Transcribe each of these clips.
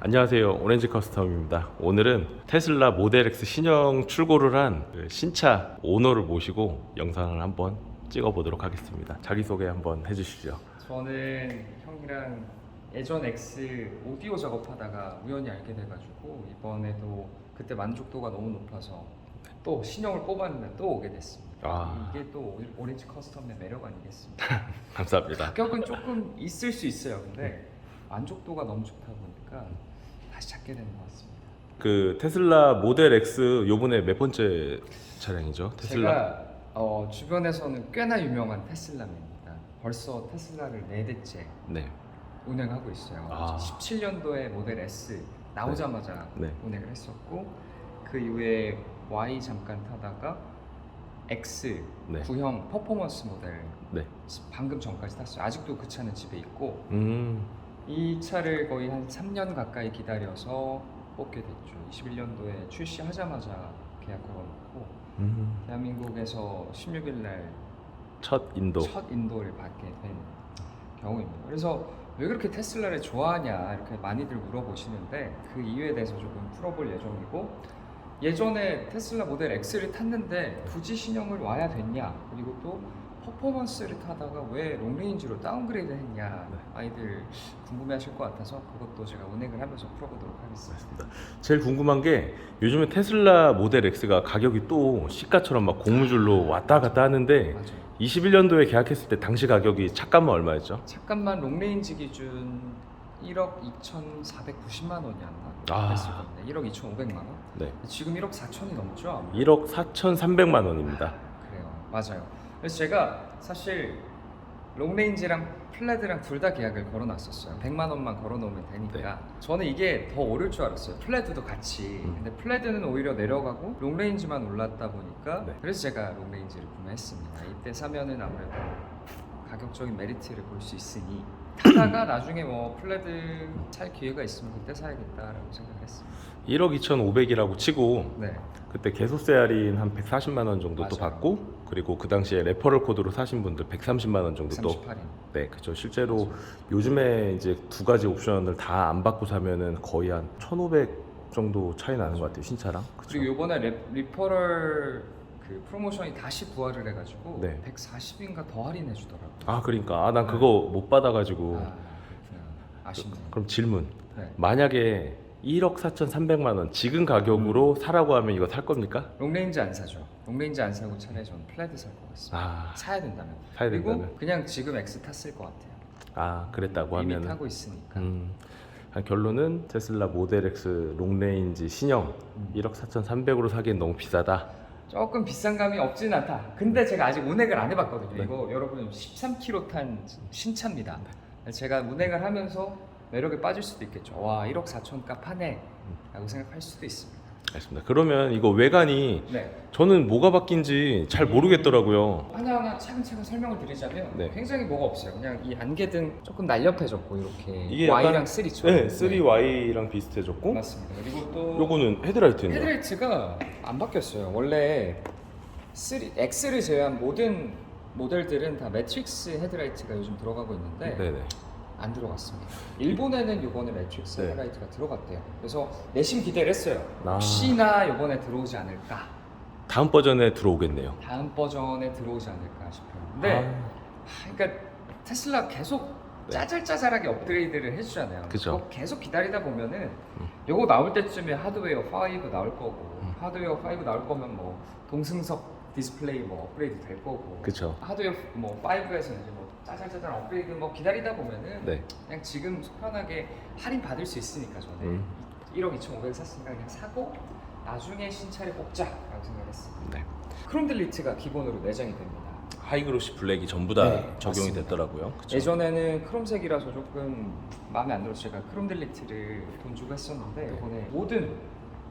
안녕하세요, 오렌지 커스텀입니다. 오늘은 테슬라 모델 X 신형 출고를 한 신차 오너를 모시고 영상을 한번 찍어보도록 하겠습니다. 자기소개 한번 해주시죠. 저는 형이랑 예전 X 오디오 작업하다가 우연히 알게 돼가지고 이번에도 그때 만족도가 너무 높아서 또 신형을 뽑았는데 또 오게 됐습니다. 이게 또 오렌지 커스텀의 매력 아니겠습니까? 감사합니다. 가격은 조금 있을 수 있어요. 근데 만족도가 너무 좋다 보니까 다시 찾게 되는 것 같습니다. 그 테슬라 모델 X 요번에 몇 번째 차량이죠? 테슬라? 제가 주변에서는 꽤나 유명한 테슬라입니다. 벌써 테슬라를 4대째 네. 운행하고 있어요. 17년도에 모델 S 나오자마자 운행을 했었고 그 이후에 Y 잠깐 타다가 X 구형 퍼포먼스 모델 방금 전까지 탔어요. 아직도 그 차는 집에 있고 이 차를 거의 한 3년 가까이 기다려서 뽑게 됐죠. 21년도에 출시하자마자 계약 걸어놓고 대한민국에서 16일 날 첫 인도를 받게 된 경우입니다. 그래서 왜 그렇게 테슬라를 좋아하냐 이렇게 많이들 물어보시는데 그 이유에 대해서 조금 풀어볼 예정이고, 예전에 테슬라 모델 X를 탔는데 굳이 신형을 와야 됐냐, 그리고 또 퍼포먼스를 타다가 왜 롱레인지로 다운그레이드 했냐 아이들 궁금해하실 것 같아서 그것도 제가 운행을 하면서 풀어보도록 하겠습니다. 제일 궁금한 게 요즘에 테슬라 모델 X가 가격이 또 시가처럼 막 고무줄로 왔다 갔다 하는데 21년도에 계약했을 때 당시 가격이 차값만 얼마였죠? 차값만 롱레인지 기준 1억 2,490만 원이었나? 했을 건데 1억 2,500만 원? 네. 지금 1억 4천이 넘죠? 아마? 1억 4,300만 원입니다. 그래요, 맞아요. 그래서 제가 사실 롱레인지랑 플레드랑 둘 다 계약을 걸어놨었어요. 100만 원만 걸어놓으면 되니까. 저는 이게 더 오를 줄 알았어요. 플레드도 같이. 근데 플레드는 오히려 내려가고 롱레인지만 올랐다 보니까 그래서 제가 롱레인지를 구매했습니다. 이때 사면은 아무래도 가격적인 메리트를 볼 수 있으니 타다가 나중에 뭐 플레드 살 기회가 있으면 그때 사야겠다라고 생각을 했습니다. 1억 2,500이라고 치고 그때 개소세 할인 한 140만 원 정도 또 받고, 그리고 그 당시에 레퍼럴 코드로 사신 분들 130만 원 정도 또 그죠. 실제로 요즘에 이제 두 가지 옵션을 다 안 받고 사면은 거의 한 1,500 정도 차이 나는 것 같아요, 신차랑. 그쵸? 그리고 요번에 리퍼럴 그 프로모션이 다시 부활을 해가지고 140인가 더 할인해 주더라고요. 그러니까 난 그거 못 받아가지고. 아쉽네요. 그럼 질문. 만약에 1억 4,300만 원 지금 가격으로 사라고 하면 이거 살 겁니까? 롱레인지 안 사죠. 롱레인지 안 사고 차라리 저는 플레드 살 것 같습니다. 사야 된다면. 그리고 그냥 지금 X 탔을 것 같아요. 그랬다고 이미 하면 타고 있으니까. 결론은 테슬라 모델 X 롱레인지 신형 1억 4,300으로 사기엔 너무 비싸다. 조금 비싼 감이 없진 않다. 근데 제가 아직 운행을 안 해봤거든요. 이거 여러분 13km 탄 신차입니다. 제가 운행을 하면서 매력에 빠질 수도 있겠죠. 와, 1억 4천 값 하네 라고 생각할 수도 있습니다. 알겠습니다. 그러면 이거 외관이 저는 뭐가 바뀐지 잘 모르겠더라고요. 하나하나 차근차근 설명을 드리자면 굉장히 뭐가 없어요. 그냥 이 안개등 조금 날렵해졌고 이렇게 이게 Y랑 3처럼 3Y랑 비슷해졌고, 맞습니다. 그리고 또 요거는 헤드라이트인가요? 헤드라이트가 안 바뀌었어요. 원래 X를 제외한 모든 모델들은 다 매트릭스 헤드라이트가 요즘 들어가고 있는데 안 들어갔습니다. 일본에는 요번에 매트릭스 헤드라이트가 들어갔대요. 그래서 내심 기대를 했어요. 혹시나 요번에 들어오지 않을까. 다음 버전에 들어오겠네요. 다음 버전에 들어오지 않을까 싶어요. 근데 그러니까 테슬라 계속 짜잘짜잘하게 업그레이드를 해주잖아요. 그죠. 계속 기다리다 보면은 요거 나올 때쯤에 하드웨어 5 나올 거고, 하드웨어 5 나올 거면 뭐 동승석 디스플레이 뭐 업그레이드 될 거고, 그쵸. 하드웨어 뭐 5에서는 이제 뭐 짜잘짜잘 업그레이드 뭐 기다리다 보면은 그냥 지금 속편하게 할인 받을 수 있으니까 저는 1억 2,500 샀으니까 그냥 사고 나중에 신차를 뽑자라고 생각했습니다. 크롬 딜리트가 기본으로 내장이 됩니다. 하이그로시 블랙이 전부 다 적용이 됐더라고요. 그쵸? 예전에는 크롬색이라서 조금 마음에 안 들어서 제가 크롬 딜리트를 돈 주고 했었는데 이번에 모든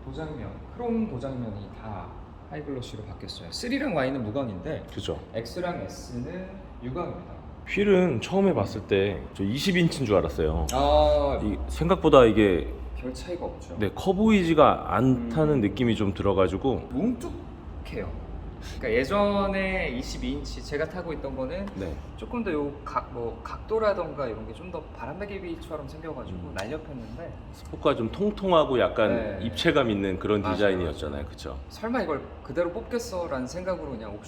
도장면, 크롬 도장면이 다 하이글로시로 바뀌었어요. 3랑 Y는 무광인데 그죠. X랑 S는 유광입니다. 휠은 처음에 봤을 때 저 20인치인 줄 알았어요. 생각보다 이게 별 차이가 없죠. 커 보이지가 않다는 느낌이 좀 들어가지고 뭉툭해요. 그러니까 예전에 22인치 제가 타고 있던 거는 네. 조금 더 요 각도라던가 이런 게 좀 더 바람배기비처럼 생겨가지고 날렵했는데 스포크가 좀 통통하고 약간 네. 입체감 있는 그런 맞아요. 디자인이었잖아요, 그렇죠? 설마 이걸 그대로 뽑겠어라는 생각으로 그냥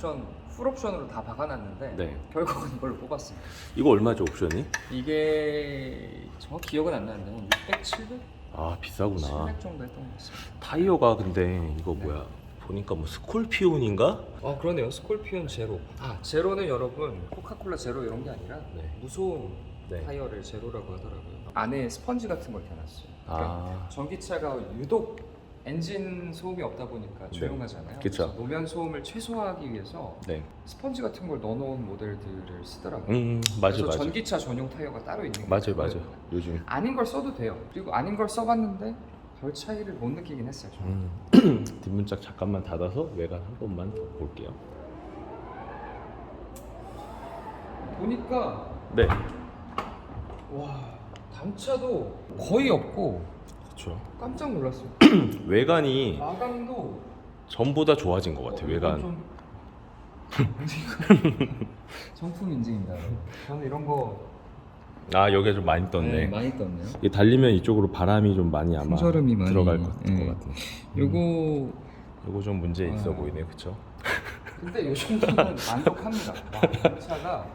풀옵션으로 다 박아놨는데 네. 결국은 이걸로 뽑았습니다. 이거 얼마죠 옵션이? 이게 정확히 기억은 안 나는데 600, 700? 아 비싸구나. 700 정도 했던 것 같습니다. 타이어가 근데 이거 뭐야? 보니까 뭐 스콜피온인가? 그러네요. 스콜피온 제로. 제로는 여러분 코카콜라 제로 이런 게 아니라 네. 무소음 네. 타이어를 제로라고 하더라고요. 안에 스펀지 같은 걸 대놨어요. 그러니까 전기차가 유독 엔진 소음이 없다 보니까 조용하잖아요. 그쵸. 그래서 노면 소음을 최소화하기 위해서 네. 스펀지 같은 걸 넣어놓은 모델들을 쓰더라고요. 맞아 그래서 맞아. 전기차 전용 타이어가 따로 있는 게 맞아요 있고요. 맞아. 요즘. 아닌 걸 써도 돼요. 그리고 아닌 걸 써봤는데 별 차이를 못 느끼긴 했어요. 저는. 뒷문짝 잠깐만 닫아서 외관 한 번만 더 볼게요. 보니까 네. 와 단차도 거의 없고 그렇죠. 깜짝 놀랐어요. 외관이 마감도 전보다 좋아진 것 같아요. 외관. 좀 정품 인증입니다. 저는 이런 거 아 여기가 좀 많이 떴네. 많이 떴네요. 이게 달리면 이쪽으로 바람이 좀 많이 아마 풍절음이 많이 들어갈 것 같아요. 요거 요거 좀 문제 있어 보이네요, 그렇죠? 근데 요 정도는 만족합니다. 와, 차가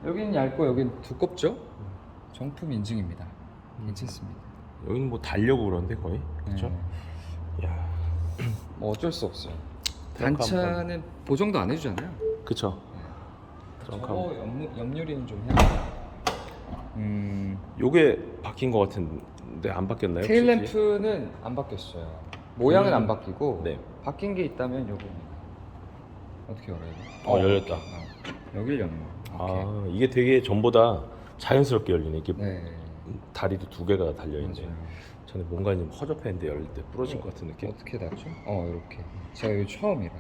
여기는 얇고 여기는 두껍죠? 정품 인증입니다. 괜찮습니다. 여기는 뭐 달려고 그러는데 거의 그렇죠? 야, 뭐 어쩔 수 없어요. 트렁크 단차는 보정도 안 해주잖아요. 그렇죠. 저거 옆유리는 좀 해야 요게 바뀐 것 같은데 안 바뀌었나요? 테일 혹시 뒤에? 램프는 안 바뀌었어요. 모양은 안 바뀌고 네. 바뀐 게 있다면 요거 어떻게 열어야 돼? 열렸다. 여길 여는 거. 아 이게 되게 전보다 자연스럽게 열리네. 이게 네. 다리도 두 개가 달려 있네. 맞아요. 전에 뭔가 좀 허접했는데 열릴 때 부러진 것 같은 느낌. 어떻게 닿죠? 이렇게. 제가 이거 처음이라.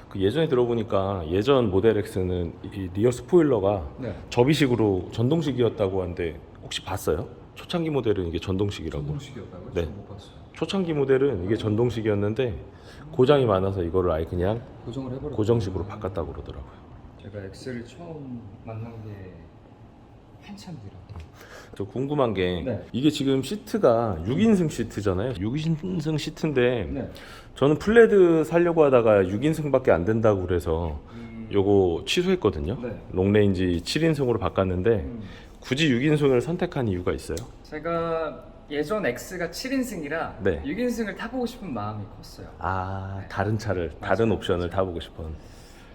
그 예전에 들어보니까 예전 모델 X는 이 리어 스포일러가 네. 접이식으로 전동식이었다고 하는데 혹시 봤어요? 초창기 모델은 이게 전동식이라고. 전동식이었다고요? 네. 못 봤어요. 초창기 모델은 이게 전동식이었는데 고장이 많아서 이거를 아예 그냥 고정을 해버렸어요. 고정식으로 바꿨다고 그러더라고요. 제가 X를 처음 만난 게 한참 뒤라. 저 궁금한 게 네. 이게 지금 시트가 6인승 시트잖아요. 6인승 시트인데 네. 저는 플레드 사려고 하다가 6인승밖에 안 된다고 그래서 요거 취소했거든요. 네. 롱레인지 7인승으로 바꿨는데 굳이 6인승을 선택한 이유가 있어요? 제가 예전 X가 7인승이라 네. 6인승을 타보고 싶은 마음이 컸어요. 아 다른 차를 다른 옵션을 타보고 싶은.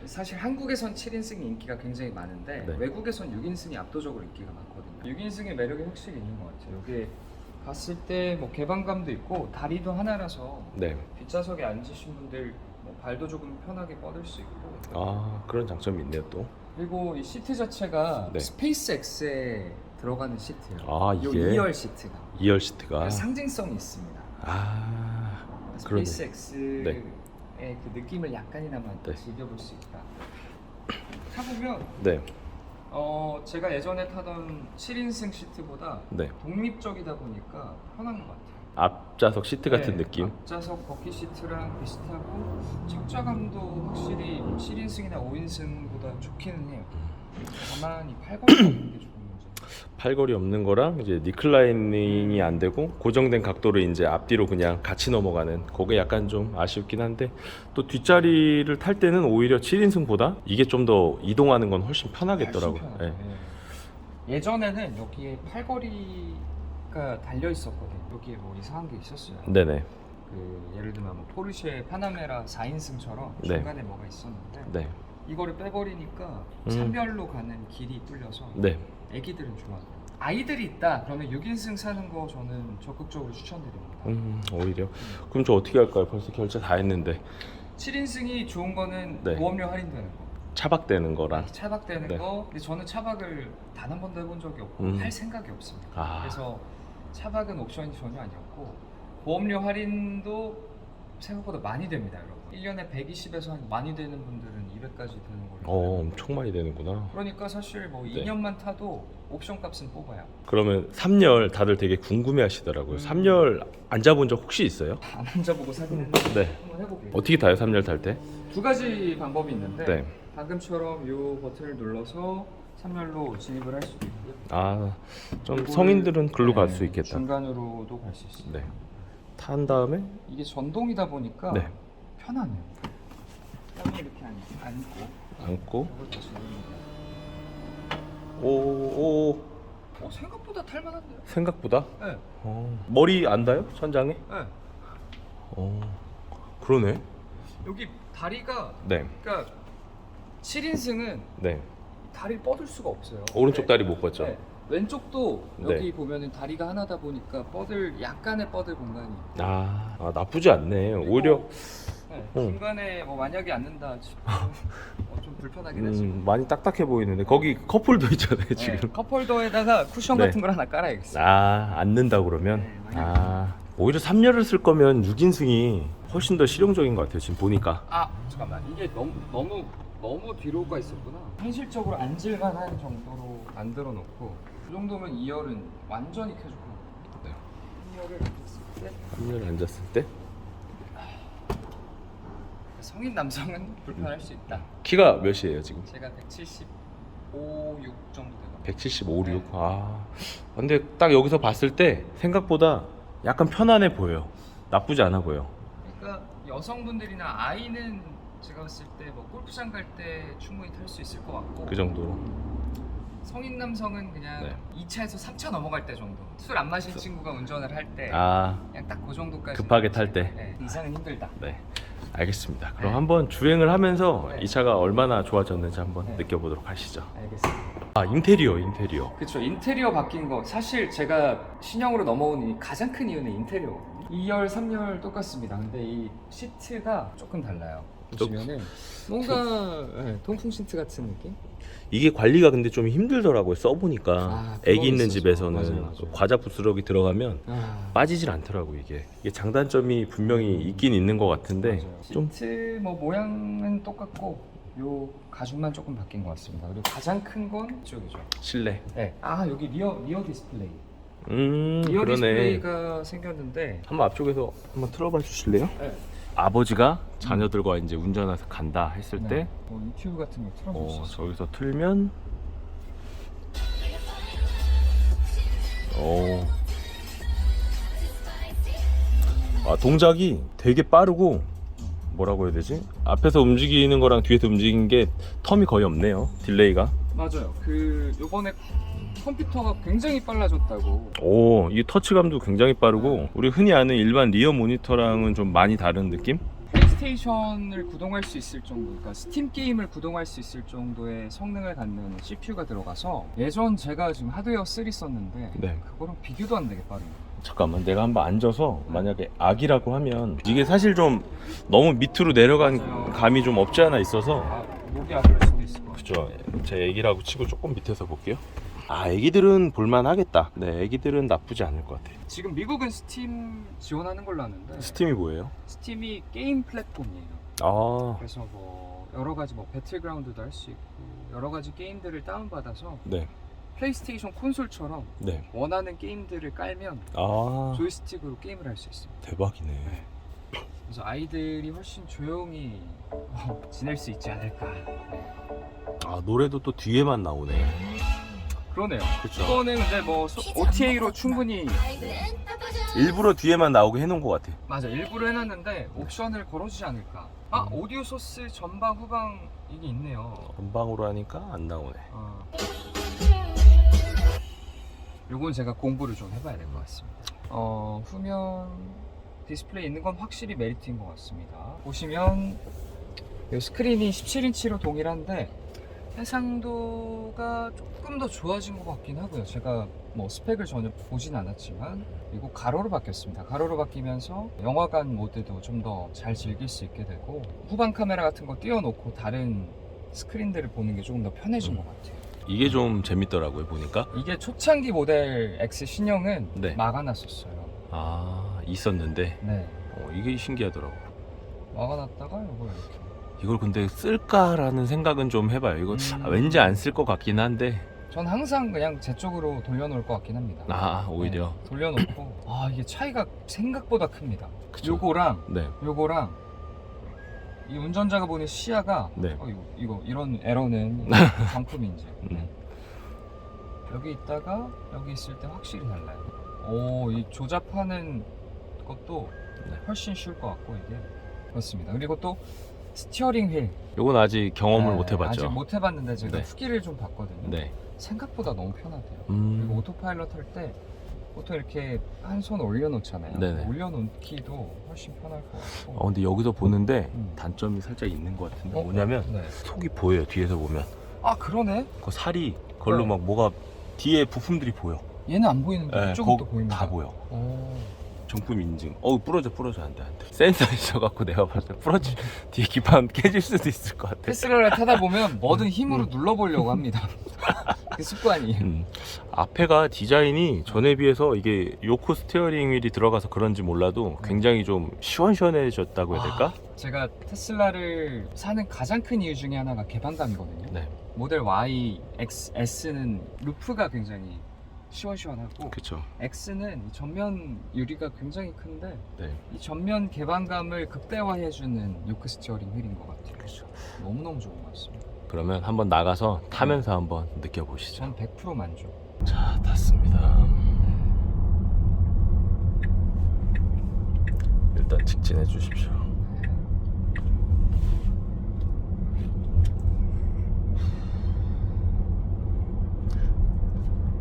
사실 한국에선 7인승이 인기가 굉장히 많은데 네. 외국에선 6인승이 압도적으로 인기가 많거든요. 6인승의 매력이 확실히 있는 것 같아요. 여기 봤을 때 뭐 개방감도 있고 다리도 하나라서 네. 뒷좌석에 앉으신 분들 뭐 발도 조금 편하게 뻗을 수 있고 아 그런 장점이 있네요 또. 그리고 이 시트 자체가 네. 스페이스 X에 들어가는 시트예요. 아, 이게? 요 2열 시트가 2열 시트가. 상징성이 있습니다. 아 스페이스 그러네. X의 그 느낌을 약간이나마 네. 즐겨볼 수 있다. 타보면 네. 제가 예전에 타던 7인승 시트보다 네. 독립적이다 보니까 편한 것 같아요. 앞좌석 시트 같은 네, 느낌. 앞좌석 버킷 시트랑 비슷하고 착좌감도 확실히 7인승이나 5인승보다 좋기는 해요. 다만 이 팔걸이 없는 게 좋은 거죠. 팔걸이 없는 거랑 이제 니클라이닝이 안 되고 고정된 각도로 이제 앞뒤로 그냥 같이 넘어가는 그게 약간 좀 아쉽긴 한데 또 뒷자리를 탈 때는 오히려 7인승보다 이게 좀 더 이동하는 건 훨씬 편하겠더라고요. 훨씬 네. 편하죠. 네. 예전에는 여기에 팔걸이가 달려 있었거든요. 여기에 뭐 이상한 게 있었어요. 네네. 그 예를 들면 뭐 포르쉐 파나메라 4인승처럼 네. 중간에 뭐가 있었는데 네. 이거를 빼버리니까 산별로 가는 길이 뚫려서 네. 애기들은 좋아하더라고요. 아이들이 있다 그러면 6인승 사는 거 저는 적극적으로 추천드립니다. 오히려. 그럼 저 어떻게 할까요? 벌써 결제 다 했는데 7인승이 좋은 거는 네. 보험료 할인되는 거, 차박되는 거랑. 차박되는 네. 거. 근데 저는 차박을 단 한 번도 해본 적이 없고 할 생각이 없습니다. 아. 그래서 차박은 옵션이 전혀 아니었고 보험료 할인도 생각보다 많이 됩니다, 여러분. 1년에 120에서 한 많이 되는 분들은 200까지 되는 걸로. 엄청 많이 되는구나. 그러니까 사실 뭐 네. 2년만 타도 옵션 값은 뽑아요. 그러면 3열 다들 되게 궁금해 하시더라고요. 3열 앉아본 적 혹시 있어요? 안 앉아보고 사긴 했는데 네. 한번 해볼게요. 어떻게 타요 3열 탈 때? 두 가지 방법이 있는데 네. 방금처럼 이 버튼을 눌러서 3열로 진입을 할 수도 있고요. 아, 좀 그리고 성인들은 글로 갈 수 네, 있겠다. 중간으로도 갈 수 있어요. 네. 탄 다음에 이게 전동이다 보니까 네. 편하네요. 땀이 이렇게 안고 앉고 이걸 다시 누르면 오 생각보다 탈만한데요? 생각보다 네. 머리 안 닿아요? 천장에? 네. 그러네. 여기 다리가 네. 그러니까 7인승은 네. 다리를 뻗을 수가 없어요. 오른쪽 다리 못 뻗죠? 네. 왼쪽도 네. 여기 보면은 다리가 하나다 보니까 약간의 뻗을 공간이. 나쁘지 않네. 오히려 네. 중간에 뭐 만약에 앉는다 싶으면 좀 불편하긴 하지. 많이 딱딱해 보이는데 거기 컵홀더 있잖아요 지금. 네. 컵홀더에다가 쿠션 네. 같은 걸 하나 깔아야겠어요. 앉는다 그러면 네, 오히려 3열을 쓸 거면 6인승이 훨씬 더 실용적인 것 같아요 지금 보니까. 잠깐만, 이게 너무 뒤로가 있었구나. 현실적으로 앉을만한 정도로 만들어 놓고 그 정도면 2열은 완전히 쾌적하고. 네. 3열을 앉았을 때 3열 앉았을 때 성인 남성은 불편할 수 있다. 키가 몇이에요 지금? 제가 175, 6 정도 되거든요. 175, 6. 네. 근데 딱 여기서 봤을 때 생각보다 약간 편안해 보여요. 나쁘지 않아 보여. 그러니까 여성분들이나 아이는 제가 봤을 때 뭐 골프장 갈 때 충분히 탈 수 있을 것 같고, 그 정도로. 성인 남성은 그냥 네. 2차에서 3차 넘어갈 때 정도. 술 안 마신 친구가 운전을 할 때 그냥 딱 그 정도까지. 급하게 탈 때. 네, 그 이상은 힘들다. 네. 알겠습니다. 그럼 네. 한번 주행을 하면서 네. 이 차가 얼마나 좋아졌는지 한번 네. 느껴보도록 하시죠. 알겠습니다. 인테리어. 그렇죠. 인테리어 바뀐 거 사실 제가 신형으로 넘어온 이 가장 큰 이유는 인테리어. 2열, 3열 똑같습니다. 근데 이 시트가 조금 달라요. 보시면은 뭔가 통풍 시트 같은 느낌? 이게 관리가 근데 좀 힘들더라고요. 써보니까 애기 있는 있었죠. 집에서는 맞아요. 과자 부스러기 들어가면 빠지질 않더라고요. 이게 장단점이 분명히 있긴 있는 것 같은데 좀 시트 뭐 모양은 똑같고 요 가죽만 조금 바뀐 것 같습니다. 그리고 가장 큰 건 이쪽이죠. 실내. 네. 여기 리어 디스플레이. 리어 그러네. 디스플레이가 생겼는데 한번 앞쪽에서 한번 틀어봐 주실래요? 네. 아버지가 자녀들과 이제 운전해서 간다 했을 때 뭐 유튜브 같은 거 틀어줄 수 있어요. 저기서 틀면 동작이 되게 빠르고 뭐라고 해야 되지? 앞에서 움직이는 거랑 뒤에서 움직이는 게 텀이 거의 없네요. 딜레이가. 맞아요. 요번에 컴퓨터가 굉장히 빨라졌다고. 이 터치감도 굉장히 빠르고 우리 흔히 아는 일반 리어 모니터랑은 좀 많이 다른 느낌? 플레이스테이션을 구동할 수 있을 정도, 그러니까 스팀 게임을 구동할 수 있을 정도의 성능을 갖는 CPU가 들어가서 예전 제가 지금 하드웨어 3 썼는데 네. 그거랑 비교도 안 되게 빠르네요. 잠깐만, 내가 한번 앉아서 만약에 악이라고 하면 이게 사실 좀 너무 밑으로 내려간 맞아요. 감이 좀 없지 않아 있어서 목이 아플 수도 있을 것 같아요. 그죠. 제 애기라고 치고 조금 밑에서 볼게요. 애기들은 볼만 하겠다. 네, 애기들은 나쁘지 않을 것 같아요. 지금 미국은 스팀 지원하는 걸로 아는데 스팀이 뭐예요? 스팀이 게임 플랫폼이에요. 그래서 뭐 여러 가지 뭐 배틀그라운드도 할 수 있고 여러 가지 게임들을 다운받아서 네. 플레이스테이션 콘솔처럼 네. 원하는 게임들을 깔면 조이스틱으로 게임을 할 수 있어요. 대박이네. 그래서 아이들이 훨씬 조용히 지낼 수 있지 않을까. 노래도 또 뒤에만 나오네. 그러네요. 그쵸. 이거는 근데 뭐 OTA로 충분히 일부러 뒤에만 나오게 해놓은 것 같아. 맞아, 일부러 해놨는데 옵션을 걸어주지 않을까. 오디오 소스 전방 후방 이게 있네요. 전방으로 하니까 안 나오네. 요건 제가 공부를 좀 해봐야 될 것 같습니다. 후면 디스플레이 있는 건 확실히 메리트인 것 같습니다. 보시면 이 스크린이 17인치로 동일한데 해상도가 조금 더 좋아진 것 같긴 하고요. 제가 뭐 스펙을 전혀 보진 않았지만, 그리고 가로로 바뀌었습니다. 가로로 바뀌면서 영화관 모드도 좀 더 잘 즐길 수 있게 되고, 후방 카메라 같은 거 띄워놓고 다른 스크린들을 보는 게 조금 더 편해진 것 같아요. 이게 좀 재밌더라고요, 보니까. 이게 초창기 모델 X 신형은 네. 막아놨었어요. 있었는데 네. 이게 신기하더라고. 막아놨다가 이걸 이렇게. 이걸 근데 쓸까라는 생각은 좀 해봐요. 이거 왠지 안 쓸 것 같긴 한데. 전 항상 그냥 제 쪽으로 돌려놓을 것 같긴 합니다. 아, 오히려. 네, 돌려놓고 이게 차이가 생각보다 큽니다. 그쵸. 요거랑 네. 요거랑 이 운전자가 보는 시야가 네. 이거 이런 에러는 정품인지. 여기 있다가 여기 있을 때 확실히 달라요. 이 조잡하는 것도 네. 훨씬 쉬울 것 같고 이게 그렇습니다. 그리고 또 스티어링 휠. 요건 아직 경험을 못 해봤죠. 아직 못 해봤는데 제가 네. 후기를 좀 봤거든요. 네. 생각보다 너무 편하대요. 그리고 오토파일럿 할 때 보통 이렇게 한 손 올려놓잖아요. 네네. 올려놓기도 훨씬 편할 것 같고. 근데 여기서 보는데 단점이 살짝 있는 것 같은데 뭐냐면 네. 속이 보여요. 뒤에서 보면. 아 그러네. 그 살이 그걸로 네. 막 뭐가 뒤에 부품들이 보여. 얘는 안 보이는데 네, 이쪽은 또 거기 보입니다. 다 보여. 오. 정품 인증. 부러져 안 돼. 센서 있어갖고 내가 봤을 때 부러지 뒤에 기판 깨질 수도 있을 것 같아. 테슬라를 타다 보면 뭐든 힘으로 눌러보려고 합니다. 그 습관이. 앞에가 디자인이 전에 비해서 이게 요코 스티어링 휠이 들어가서 그런지 몰라도 굉장히 좀 시원시원해졌다고 해야 될까? 제가 테슬라를 사는 가장 큰 이유 중에 하나가 개방감이거든요. 네. 모델 Y, X, S는 루프가 굉장히 시원시원하고 그렇죠. X는 이 전면 유리가 굉장히 큰데 네. 이 전면 개방감을 극대화해주는 요크 스티어링 휠인 것 같아요. 그렇죠. 너무너무 좋은 것 같습니다. 그러면 한번 나가서 타면서 한번 느껴보시죠. 전 100% 만족. 자, 탔습니다. 일단 직진해 주십시오.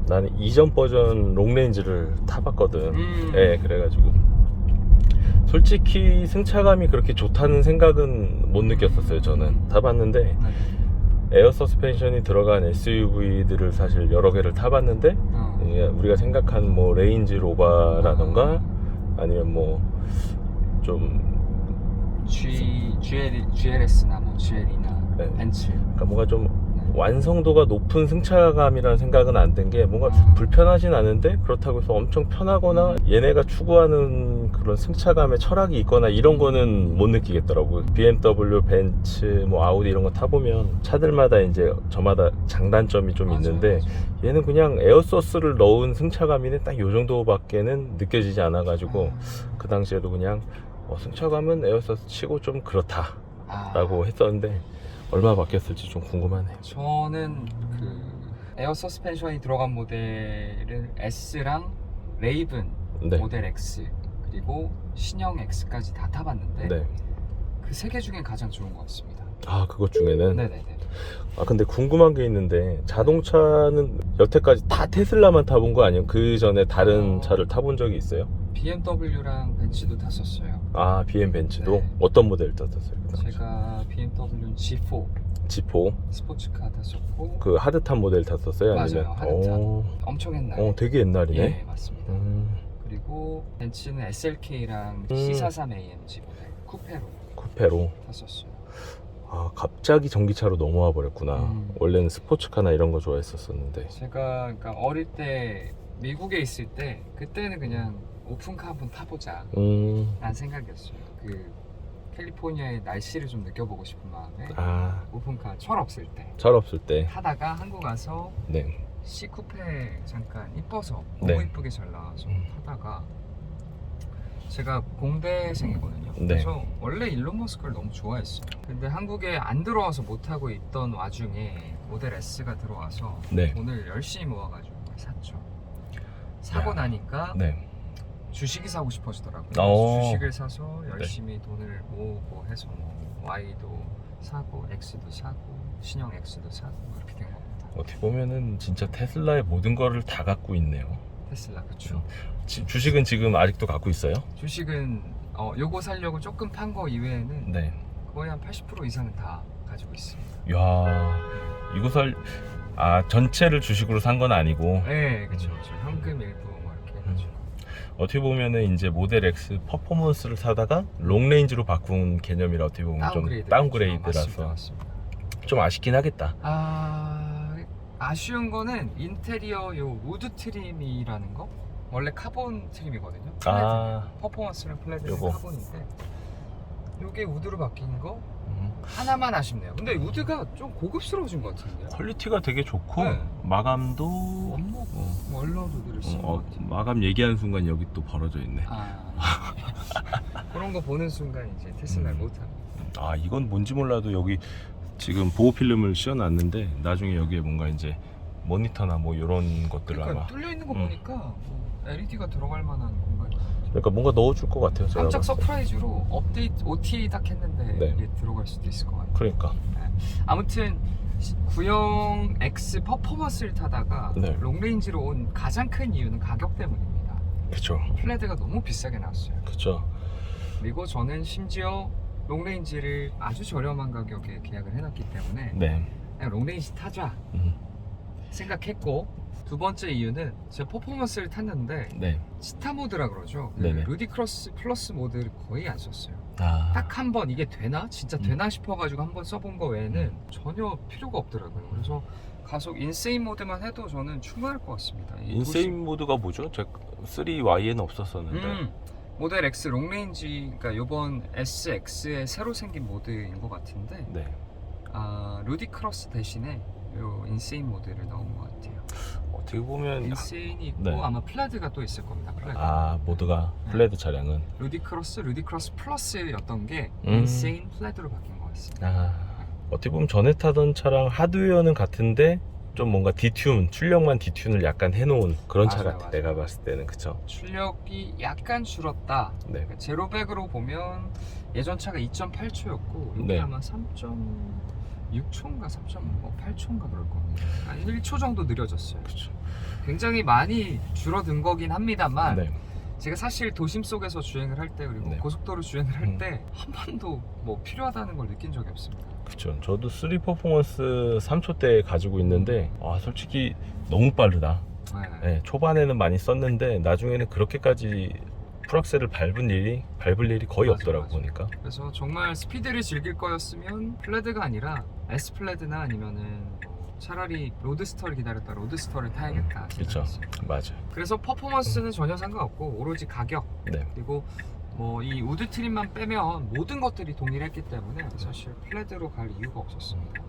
나는 이전 버전 롱레인지를 타봤거든. 네, 그래가지고 솔직히 승차감이 그렇게 좋다는 생각은 못 느꼈었어요. 저는 타봤는데 에어 서스펜션이 들어간 SUV들을 사실 여러 개를 타봤는데 우리가 생각한 뭐 레인지 로버라던가 아니면 뭐 좀 GLS나 뭐 GL이나 네. 벤츠. 그러니까 뭔가 좀 완성도가 높은 승차감이라는 생각은 안 든 게 뭔가 불편하진 않은데 그렇다고 해서 엄청 편하거나 얘네가 추구하는 그런 승차감의 철학이 있거나 이런 거는 못 느끼겠더라고요. BMW, 벤츠, 뭐 아우디 이런 거 타보면 차들마다 이제 저마다 장단점이 좀 있는데 얘는 그냥 에어소스를 넣은 승차감이네 딱 요 정도밖에는 느껴지지 않아가지고 그 당시에도 그냥 승차감은 에어소스 치고 좀 그렇다 라고 했었는데 얼마 바뀌었을지 좀 궁금하네요. 저는 그 에어 서스펜션이 들어간 모델은 S랑 레이븐 네. 모델 X 그리고 신형 X까지 다 타봤는데 네. 그 세 개 중에 가장 좋은 것 같습니다. 그것 중에는? 네네네. 근데 궁금한 게 있는데 자동차는 여태까지 다 테슬라만 타본 거 아니에요? 그 전에 다른 차를 타본 적이 있어요? BMW랑 벤츠도 탔었어요. BM 벤츠도? 네. 어떤 모델 탔었어요? 제가 BMW는 G4 G4? 스포츠카 탔었고 그 하드탑 모델 탔었어요? 아니면? 맞아요. 하드탑. 엄청 옛날에. 되게 옛날이네. 예, 맞습니다. 그리고 벤츠는 SLK랑 C43AMG 모델 쿠페로 탔었어요. 갑자기 전기차로 넘어와 버렸구나. 원래는 스포츠카나 이런 거 좋아했었는데. 제가 그러니까 어릴 때 미국에 있을 때 그때는 그냥 오픈카 한번 타보자 라는 생각이었어요. 그 캘리포니아의 날씨를 좀 느껴보고 싶은 마음에 오픈카 철 없을 때 타다가 한국 와서 네. C 쿠페 잠깐 이뻐서 너무 네. 이쁘게 잘 나와서 타다가 제가 공대생이거든요. 네. 그래서 원래 일론 머스크를 너무 좋아했어요. 근데 한국에 안 들어와서 못 타고 있던 와중에 모델 S가 들어와서 네. 돈을 열심히 모아가지고 샀죠. 사고 나니까 네. 주식이 사고 싶어지더라고요. 오. 주식을 사서 열심히 돈을 모으고 해서 뭐 Y도 사고 X도 사고 신형 X도 사고 그렇게 된 겁니다. 어떻게 보면은 진짜 테슬라의 모든 거를 다 갖고 있네요. 테슬라 그쵸. 주식은 지금 아직도 갖고 있어요? 주식은 요거 살려고 조금 판 거 이외에는 네. 거의 한 80% 이상은 다 가지고 있습니다. 야, 이거 전체를 주식으로 산 건 아니고. 네, 그쵸. 현금 일부 뭐 이렇게 해가지고. 어떻게 보면은 이제 모델 X 퍼포먼스를 사다가 롱레인지로 바꾼 개념이라 어떻게 보면 좀 다운그레이드라서 맞습니다. 좀 아쉽긴 하겠다. 아쉬운 거는 인테리어 요 우드 트림이라는 거 원래 카본 트림이거든요. 퍼포먼스랑 플레드는 요거. 카본인데 요게 우드로 바뀐 거 하나만 아쉽네요. 근데 우드가 좀 고급스러워진 것 같은데요. 퀄리티가 되게 좋고 네. 마감도 원목 월러 우드를 쓴 것 같아요. 마감 얘기하는 순간 여기 또 벌어져 있네. 그런 거 보는 순간 이제 테슬라를 못합니다. 아, 이건 뭔지 몰라도 여기 지금 보호 필름을 씌워놨는데 나중에 여기에 뭔가 이제 모니터나 뭐 이런 것들을 그러니까 아마 뚫려 있는 거 보니까 뭐 LED가 들어갈 만한 공간이 그러니까 뭔가 넣어줄 것 같아요. 제가 깜짝 봤을 때. 서프라이즈로 업데이트 OTA 딱 했는데 네. 이게 들어갈 수도 있을 것 같아요. 그러니까 아무튼 구형 X 퍼포먼스를 타다가 네. 롱레인지로 온 가장 큰 이유는 가격 때문입니다. 그쵸. 플레드가 너무 비싸게 나왔어요. 그쵸. 그리고 저는 심지어 롱레인지를 아주 저렴한 가격에 계약을 해놨기 때문에 네. 그냥 롱레인지 타자 생각했고, 두 번째 이유는 제가 퍼포먼스를 탔는데 네. 치타 모드라 그러죠. 그 네네. 루디크로스 플러스 모드를 거의 안 썼어요. 아. 딱 한 번 이게 되나? 진짜 되나 싶어가지고 한 번 써본 거 외에는 전혀 필요가 없더라고요. 그래서 가속 인세인 모드만 해도 저는 충분할 것 같습니다. 이 인세인 모드가 뭐죠? 제 3Y에는 없었었는데. 모델 X 롱레인지, 그러니까 요번 SX의 새로 생긴 모드인 것 같은데 네. 루디크로스 대신에 요 인세인 모드를 넣은 것 같아요. 어떻게 보면 인세인이 있고 네. 아마 플레드가 또 있을 겁니다. 플레드. 모드가 플레드 차량은 루디크로스 플러스였던 게 인세인 플레드로 바뀐 것 같습니다. 어떻게 보면 전에 타던 차랑 하드웨어는 같은데 좀 뭔가 디튠, 출력만 디튠을 약간 해놓은 그런 차 맞아요, 같아. 맞아요. 내가 봤을 때는. 그쵸? 출력이 약간 줄었다. 네. 그러니까 제로백으로 보면 예전 차가 2.8초였고 여기 네. 아마 3.6초인가 3.8초인가 그럴 겁니다. 한 1초 정도 느려졌어요. 그쵸. 굉장히 많이 줄어든 거긴 합니다만 네. 제가 사실 도심 속에서 주행을 할 때 그리고 네. 고속도로 주행을 할 때 한 번도 뭐 필요하다는 걸 느낀 적이 없습니다. 그쵸. 저도 3 퍼포먼스 3초대 가지고 있는데 솔직히 너무 빠르다. 네, 초반에는 많이 썼는데 나중에는 그렇게까지 풀악셀을 밟을 일이 거의 맞아, 없더라고 맞아. 보니까. 그래서 정말 스피드를 즐길 거였으면 플레드가 아니라 S 플레드나 아니면은 차라리 로드스터를 기다렸다 로드스터를 타야겠다 그쵸. 생각했어요. 맞아. 그래서 퍼포먼스는 전혀 상관없고 오로지 가격, 네. 그리고 뭐 이 우드 트림만 빼면 모든 것들이 동일했기 때문에 사실 플레드로 갈 이유가 없었습니다.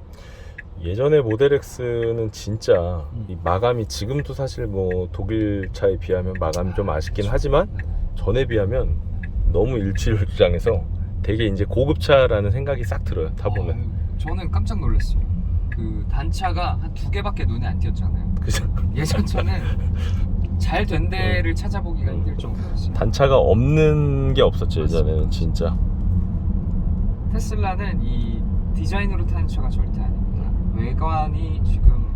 예전에 모델 X는 진짜 이 마감이 지금도 사실 뭐 독일 차에 비하면 마감이 좀 아쉽긴 하지만 전에 비하면 너무 일취일장해서 되게 이제 고급차라는 생각이 싹 들어요. 타보면. 저는 깜짝 놀랐어요. 그 단차가 한 2개밖에 눈에 안 띄었잖아요. 그죠? 예전 차는 잘 된 데를 찾아보기가 힘들 정도였어요. 단차가 없는 게 없었죠 예전에는 진짜. 테슬라는 이 디자인으로 타는 차가 절대 아닙니다. 외관이 지금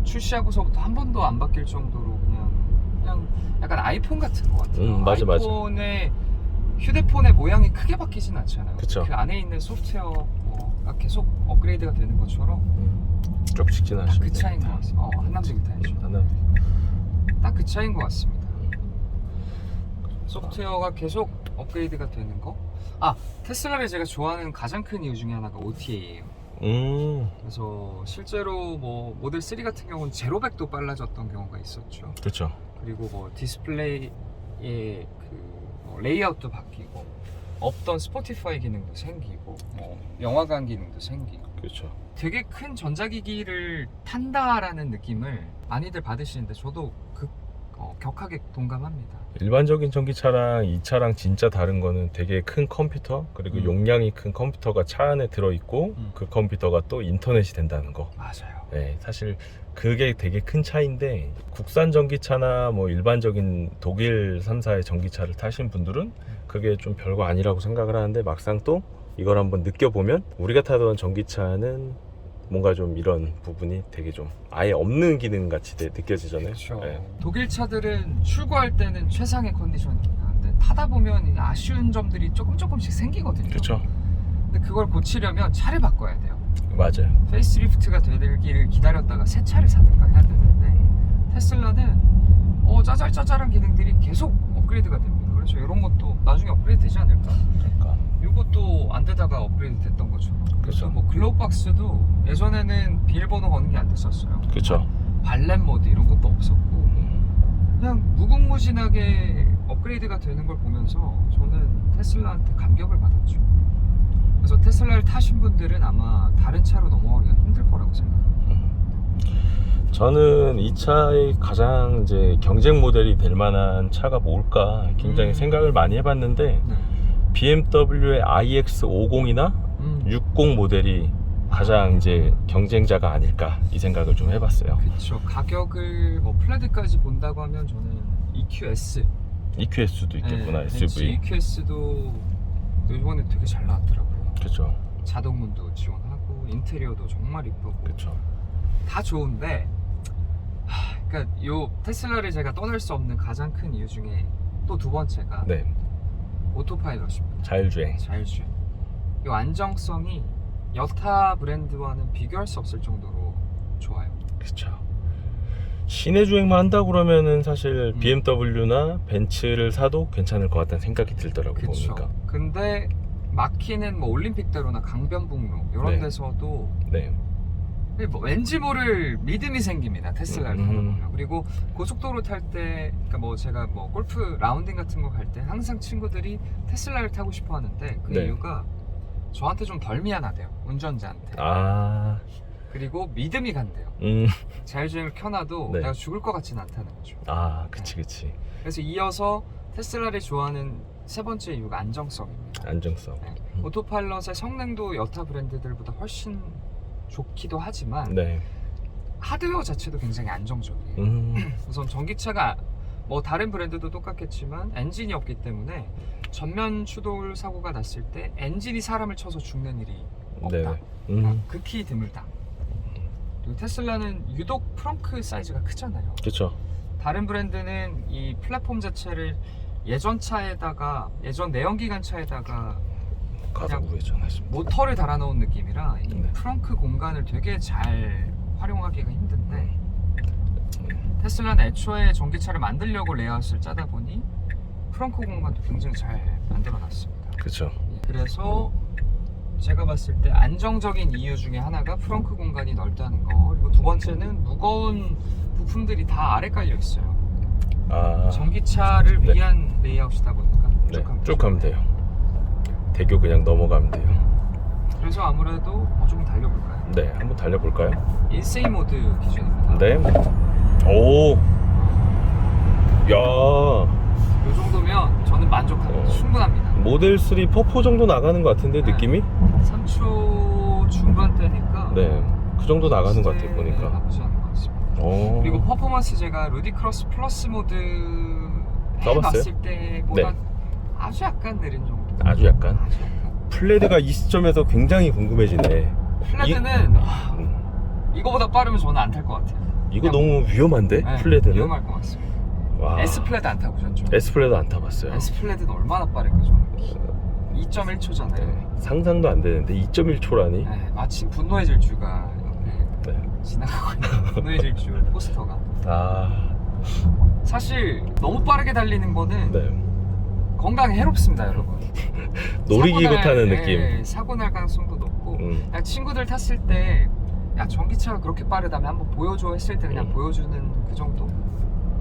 출시하고서부터 한 번도 안 바뀔 정도로 그냥 약간 아이폰 같은 것 같아요. 맞아. 아이폰의 휴대폰의 모양이 크게 바뀌진 않잖아요. 그쵸. 그 안에 있는 소프트웨어 가 계속 업그레이드가 되는 것처럼 쭉 직진하시면 그 차이인 것 같습니다. 한남대교 타야죠. 딱 그 차이인 것 같습니다. 소프트웨어가 계속 업그레이드가 되는 거. 테슬라를 제가 좋아하는 가장 큰 이유 중에 하나가 OTA예요. 그래서 실제로 뭐 모델 3 같은 경우는 제로백도 빨라졌던 경우가 있었죠. 그렇죠. 그리고 뭐 디스플레이의 그 레이아웃도 바뀌고 없던 스포티파이 기능도 생기고 뭐 영화관 기능도 생기고. 그렇죠. 되게 큰 전자기기를 탄다라는 느낌을 많이들 받으시는데 저도 격하게 동감합니다. 일반적인 전기차랑 이 차랑 진짜 다른 거는 되게 큰 컴퓨터 그리고 용량이 큰 컴퓨터가 차 안에 들어있고 그 컴퓨터가 또 인터넷이 된다는 거. 맞아요. 네, 사실 그게 되게 큰 차이인데 국산 전기차나 뭐 일반적인 독일 3사의 전기차를 타신 분들은 그게 좀 별거 아니라고 생각을 하는데 막상 또 이걸 한번 느껴보면 우리가 타던 전기차는 뭔가 좀 이런 부분이 되게 좀 아예 없는 기능 같이 느껴지잖아요. 그렇죠. 네. 독일 차들은 출고할 때는 최상의 컨디션입니다. 근데 타다 보면 아쉬운 점들이 조금씩 생기거든요. 그렇죠. 근데 그걸 고치려면 차를 바꿔야 돼요. 맞아요. 페이스리프트가 되기를 기다렸다가 새 차를 사든가 해야 되는데 테슬라는 짜잘짜잘한 기능들이 계속 업그레이드가 됩니다. 그래서 이런 것도 나중에 업그레이드 되지 않을까? 그러니까. 이것도 안 되다가 업그레이드 됐던 것처럼. 그래서 그렇죠. 뭐 글로우박스도 예전에는 비밀번호 거는 게 안 됐었어요. 그렇죠. 발렛 모드 이런 것도 없었고 그냥 무궁무진하게 업그레이드가 되는 걸 보면서 저는 테슬라한테 감격을 받았죠. 그래서 테슬라를 타신 분들은 아마 다른 차로 넘어가기가 힘들 거라고 생각합니다. 저는 이 차의 가장 이제 경쟁 모델이 될 만한 차가 뭘까 굉장히 생각을 많이 해봤는데 네. BMW의 iX50이나 60 모델이 가장 이제 경쟁자가 아닐까 이 생각을 좀 해봤어요. 그렇죠. 가격을 뭐 플레드까지 본다고 하면 저는 EQS도 있겠구나. 네, SUV. EQS도 이번에 되게 잘 나왔더라고요. 그렇죠. 자동문도 지원하고 인테리어도 정말 이쁘고. 그렇죠. 다 좋은데, 그러니까 요 테슬라를 제가 떠날 수 없는 가장 큰 이유 중에 또 두 번째가 네. 오토파일럿입니다. 자율주행. 자율주행. 이 안정성이 여타 브랜드와는 비교할 수 없을 정도로 좋아요. 그렇죠. 시내 주행만 한다 그러면은 사실 BMW나 벤츠를 사도 괜찮을 것 같다는 생각이 들더라고요. 보니까. 근데 막히는 뭐 올림픽대로나 강변북로 이런 네. 데서도 네. 뭐 왠지 모를 믿음이 생깁니다. 테슬라를 타다 보면. 그리고 고속도로 탈 때, 그러니까 뭐 제가 뭐 골프 라운딩 같은 거 갈 때 항상 친구들이 테슬라를 타고 싶어 하는데 그 네. 이유가 저한테 좀 덜 미안하대요. 운전자한테. 아. 그리고 믿음이 간대요. 자율주행을 켜놔도 네. 내가 죽을 것 같지는 않다는 거죠. 아, 그치. 그래서 이어서 테슬라를 좋아하는 세 번째 이유가 안정성입니다. 안정성. 네. 오토파일럿의 성능도 여타 브랜드들보다 훨씬 좋기도 하지만 네. 하드웨어 자체도 굉장히 안정적이에요. 우선 전기차가 뭐 다른 브랜드도 똑같겠지만 엔진이 없기 때문에 전면 추돌 사고가 났을 때 엔진이 사람을 쳐서 죽는 일이 없다. 극히 드물다. 그리고 테슬라는 유독 트렁크 사이즈가 크잖아요. 그렇죠. 다른 브랜드는 이 플랫폼 자체를 예전 차에다가 예전 내연기관 차에다가 그냥 모터를 달아놓은 느낌이라 이 네. 트렁크 공간을 되게 잘 활용하기가 힘든데 테슬라는 애초에 전기차를 만들려고 레이아웃을 짜다 보니 트렁크 공간도 굉장히 잘 만들어놨습니다. 그렇죠. 그래서 제가 봤을 때 안정적인 이유 중에 하나가 트렁크 공간이 넓다는 거, 그리고 두 번째는 무거운 부품들이 다 아래 깔려 있어요. 아. 전기차를 네. 위한 레이아웃이다 보니까 네. 쭉 가면 돼요. 대교 그냥 넘어가면 돼요. 그래서 아무래도 조금 달려볼까요? 네, 한번 달려볼까요? 인세인 모드 기준입니다. 네. 오. 야. 이 정도면 저는 만족합니다. 충분합니다. 모델 3 퍼포 정도 나가는 것 같은데 네. 느낌이? 3초 중반대니까. 네. 그 정도 나가는 것 같아요 보니까. 나쁘지 않은 것 같습니다. 오. 그리고 퍼포먼스 제가 루디크로스 플러스 모드 써봤어요? 해봤을 때보다 네. 아주 약간 느린 정도. 아주 약간. 플레드가 이 시점에서 굉장히 궁금해지네. 플레드는 이거보다 빠르면 저는 안 탈 것 같아요. 이거 너무 위험한데? 네, 플레드는? 위험할 것 같습니다. 와. S 플레드 안 타보셨죠? S 플레드 안 타봤어요. S 플레드는 얼마나 빠를까 저는 2.1초잖아요. 네. 상상도 안 되는데 2.1초라니? 네, 마침 분노의 질주가 옆에 네. 지나가고 있는 분노의 질주 포스터가. 아. 사실 너무 빠르게 달리는 거는 네. 건강에 해롭습니다, 여러분. 놀이기구 타는 느낌. 네, 사고 날 가능성도 높고. 그냥 친구들 탔을 때 야, 전기차가 그렇게 빠르다면 한번 보여줘 했을 때 그냥 보여주는 그 정도.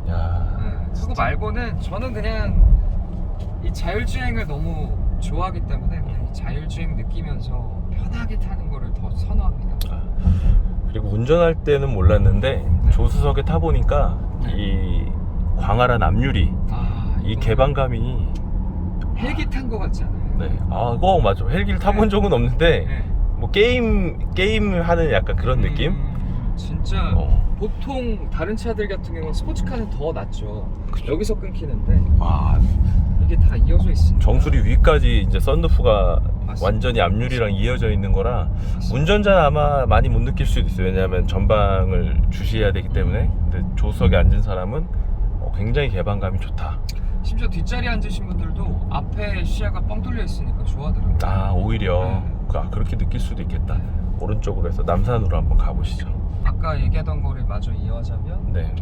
야. 네, 그거 말고는 저는 그냥 이 자율주행을 너무 좋아하기 때문에 그냥 이 자율주행 느끼면서 편하게 타는 거를 더 선호합니다. 그리고 운전할 때는 몰랐는데 네. 조수석에 타보니까 네. 이 광활한 앞유리 이 개방감이 헬기 탄 거 같지 않아요? 네. 아, 그거 맞아. 헬기를 타본 적은 없는데 네. 뭐 게임 하는 약간 그런 느낌? 진짜 보통 다른 차들 같은 경우는 스포츠카는 더 낫죠. 그쵸. 여기서 끊기는데 와, 이게 다 이어져 있습니다. 정수리 위까지 이제 썬루프가 맞습니다. 완전히 앞유리랑 이어져 있는 거라 운전자는 아마 많이 못 느낄 수도 있어요. 왜냐하면 전방을 주시해야 되기 때문에. 근데 조수석에 앉은 사람은 굉장히 개방감이 좋다. 심지어 뒷자리에 앉으신 분들도 앞에 시야가 뻥 뚫려 있으니까 좋아하더라고요. 아, 오히려 그렇게 느낄 수도 있겠다. 오른쪽으로 해서 남산으로 한번 가보시죠. 아까 얘기하던 거를 마저 이어하자면 네.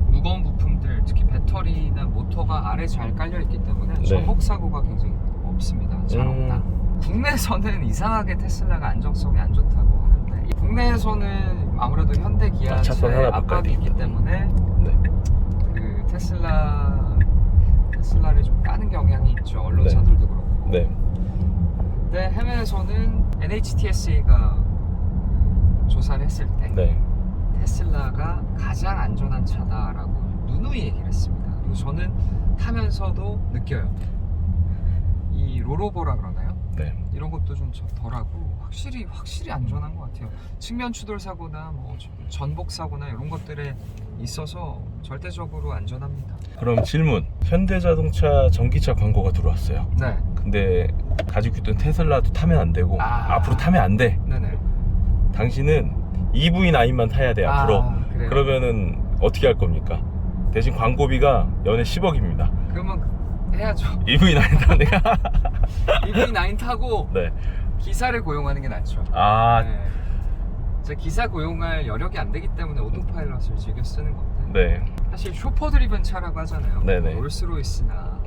무거운 부품들, 특히 배터리나 모터가 아래 잘 깔려 있기 때문에 전복 사고가 굉장히 없습니다. 잘 없다. 국내에서는 이상하게 테슬라가 안정성이 안 좋다고 하는데 국내에서는 아무래도 현대 기아차의 압박이 있기 때문에 그 테슬라 까는 경향이 있죠. 언론사들도 그렇고. 네. 근데 해외에서는 NHTSA가 조사를 했을 때 네. 테슬라가 가장 안전한 차다라고 누누이 얘기를 했습니다. 그리고 저는 타면서도 느껴요. 이 롤오버라 그러나요? 네. 이런 것도 좀 덜하고 확실히 안전한 것 같아요. 측면 추돌 사고나 뭐 전복 사고나 이런 것들에 있어서 절대적으로 안전합니다. 그럼 질문. 현대자동차 전기차 광고가 들어왔어요. 네. 근데 가지고 있던 테슬라도 타면 안 되고 앞으로 타면 안 돼. 네네. 당신은 EV9만 타야 돼 앞으로. 그래요? 그러면은 어떻게 할 겁니까? 대신 광고비가 연에 10억입니다. 그러면 해야죠. EV9 타는 애가 EV9 타고 네. 기사를 고용하는 게 낫죠. 네. 제 기사 고용할 여력이 안 되기 때문에 오토파일럿을 즐겨 쓰는 건데. 네. 사실 쇼퍼 드리븐 차라고 하잖아요. 네네. 롤스로이스나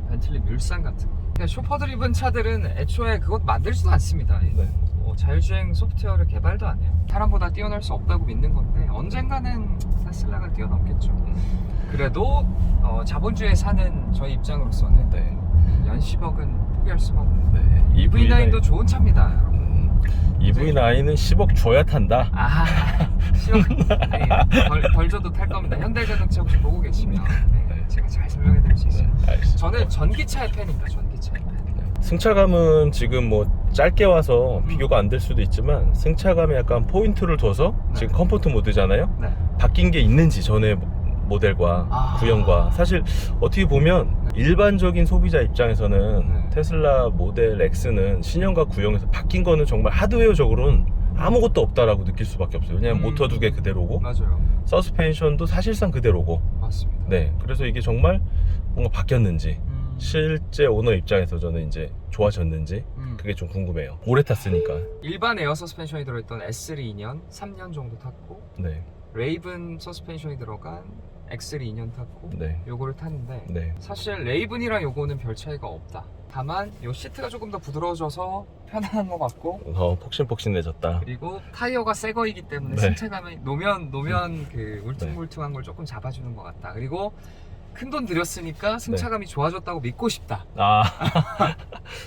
벤틀리 뮬산 같은 거. 쇼퍼 드리븐 차들은 애초에 그것 만들지도 않습니다. 네. 자율주행 소프트웨어를 개발도 안 해요. 사람보다 뛰어날 수 없다고 믿는 건데 언젠가는 테슬라가 뛰어넘겠죠. 그래도 자본주의에 사는 저희 입장으로서는 네. 연 10억은 포기할 수가 없는. 네. EV9도 좋은 차입니다, 여러분. EV9은 10억 줘야 탄다. 10억. 네, 덜 줘도 탈 겁니다. 현대자동차 혹시 보고 계시면 제가 잘 설명해 드릴 수 있어요. 저는 전기차의 팬입니다. 전기차의 팬. 승차감은 지금 뭐 짧게 와서 비교가 안 될 수도 있지만 승차감에 약간 포인트를 둬서 지금 컴포트 모드잖아요. 네. 바뀐 게 있는지 전에 모델과 구형과 사실 어떻게 보면 일반적인 소비자 입장에서는 테슬라 모델 X는 신형과 구형에서 바뀐 거는 정말 하드웨어적으로는 아무것도 없다라고 느낄 수밖에 없어요. 왜냐면 모터 두 개 그대로고 맞아요. 서스펜션도 사실상 그대로고. 맞습니다. 네, 그래서 이게 정말 뭔가 바뀌었는지 실제 오너 입장에서 저는 이제 좋아졌는지 그게 좀 궁금해요. 오래 탔으니까. 일반 에어 서스펜션이 들어있던 S3 2년, 3년 정도 탔고 네. 레이븐 서스펜션이 들어간 X3 2년 탔고 네. 요거를 탔는데 네. 사실 레이븐이랑 요거는 별 차이가 없다. 다만 요 시트가 조금 더 부드러워져서 편안한 것 같고 폭신폭신해졌다. 그리고 타이어가 새 거이기 때문에 네. 승차감이 노면 그 울퉁불퉁한 걸 조금 잡아주는 것 같다. 그리고 큰 돈 들였으니까 승차감이 좋아졌다고 믿고 싶다.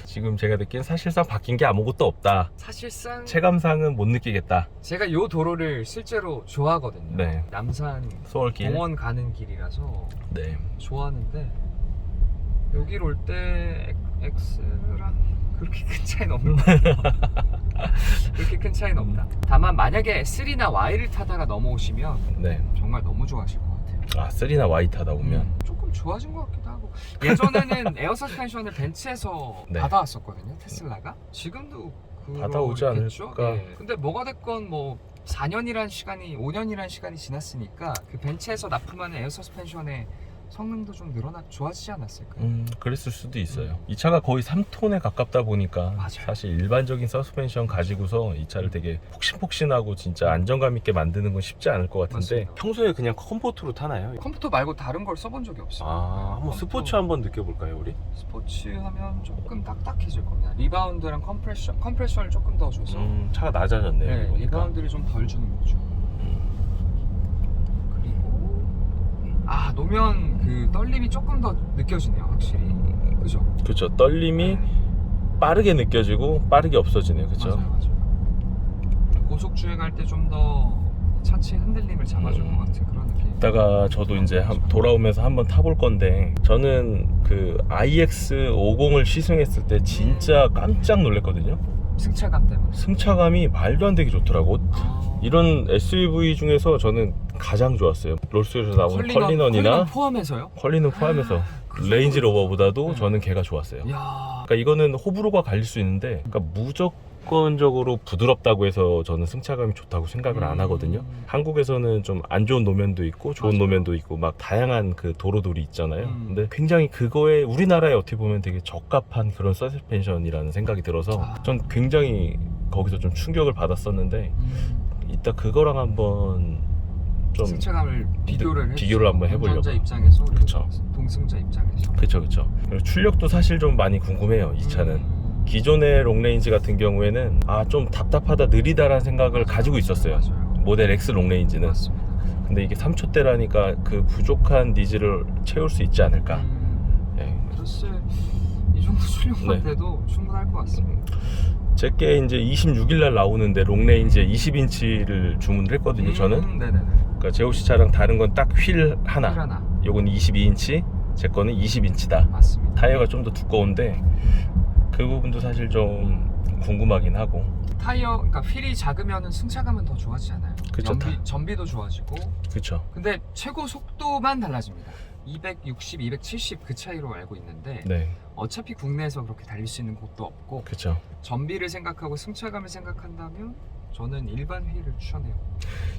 지금 제가 느낀 사실상 바뀐 게 아무것도 없다. 사실상 체감상은 못 느끼겠다. 제가 요 도로를 실제로 좋아하거든요. 네. 남산 서울길. 공원 가는 길이라서 네. 좋아하는데 여기로 올 때 X랑 그렇게 큰 차이는 없는 것 같아요. 그렇게 큰 차이는 없다. 다만 만약에 3나 Y를 타다가 넘어오시면 네. 정말 너무 좋아하실 것 같아요. 3나 Y 타다 보면 조금 좋아진 것 같기도 하고. 예전에는 에어 서스펜션을 벤츠에서 받아왔었거든요, 테슬라가. 지금도 받아오지 않을까. 근데 뭐가 됐건 뭐 4년이란 시간이 5년이란 시간이 지났으니까 그 벤츠에서 납품하는 에어 서스펜션의 성능도 좀 좋아지지 않았을까요? 그랬을 수도 있어요. 이 차가 거의 3톤에 가깝다 보니까 맞아요. 사실 일반적인 서스펜션 가지고서 이 차를 되게 폭신폭신하고 진짜 안정감 있게 만드는 건 쉽지 않을 것 같은데 맞습니다. 평소에 그냥 컴포트로 타나요? 컴퓨터 말고 다른 걸 써본 적이 없어요. 한번 스포츠 한번 느껴볼까요 우리? 스포츠 하면 조금 딱딱해질 겁니다. 리바운드랑 컴프레션을 조금 더 줘서 차가 낮아졌네요. 네, 보니까. 리바운드를 좀 덜 주는 거죠. 그리고 노면 그 떨림이 조금 더 느껴지네요, 확실히. 그죠? 그렇죠. 떨림이 빠르게 느껴지고 빠르게 없어지네요. 그렇죠? 맞아요. 고속 주행할 때 좀 더 차체 흔들림을 잡아주는 것 같은 그런 느낌. 이따가 저도 이제 돌아오면서 한번 타볼 건데 저는 그 iX50을 시승했을 때 진짜 깜짝 놀랐거든요. 승차감 때문에. 승차감이 말도 안 되게 좋더라고. 이런 SUV 중에서 저는 가장 좋았어요. 롤스에서 나오는 컬리넌이나 포함해서요? 컬리넌 포함해서 레인지 로버보다도 저는 걔가 좋았어요. 그러니까 이거는 호불호가 갈릴 수 있는데 그러니까 무조건적으로 부드럽다고 해서 저는 승차감이 좋다고 생각을 안 하거든요. 한국에서는 좀 안 좋은 노면도 있고 좋은 노면도 있고 막 다양한 그 도로들이 있잖아요. 근데 굉장히 그거에 우리나라에 어떻게 보면 되게 적합한 그런 서스펜션이라는 생각이 들어서 전 굉장히 거기서 좀 충격을 받았었는데 이따 그거랑 한번 좀 승차감을 비교를 한번 해보려고. 운전자 입장에서 그쵸. 동승자 입장에서. 그쵸. 그리고 출력도 사실 좀 많이 궁금해요. 이 차는 기존의 롱레인지 같은 경우에는 좀 답답하다 느리다라는 생각을 가지고 있었어요. 맞아요. 모델 X 롱레인지는. 맞습니다. 근데 이게 3초대라니까 그 부족한 니즈를 채울 수 있지 않을까. 글쎄 이 정도 출력만 돼도 충분할 것 같습니다. 제게 이제 26일 날 나오는데 롱레인지에 20인치를 주문을 했거든요. 저는. 네네네. 그러니까 제오시 차랑 다른 건 딱 휠 하나. 요건 22인치, 제 거는 20인치다. 맞습니다. 타이어가 좀 더 두꺼운데 그 부분도 사실 좀 궁금하긴 하고. 타이어, 그러니까 휠이 작으면은 승차감은 더 좋아지잖아요. 그쵸, 전비도 좋아지고. 그렇죠. 근데 최고 속도만 달라집니다. 260, 270 그 차이로 알고 있는데 네. 어차피 국내에서 그렇게 달릴 수 있는 곳도 없고 그렇죠. 전비를 생각하고 승차감을 생각한다면 저는 일반 휠을 추천해요.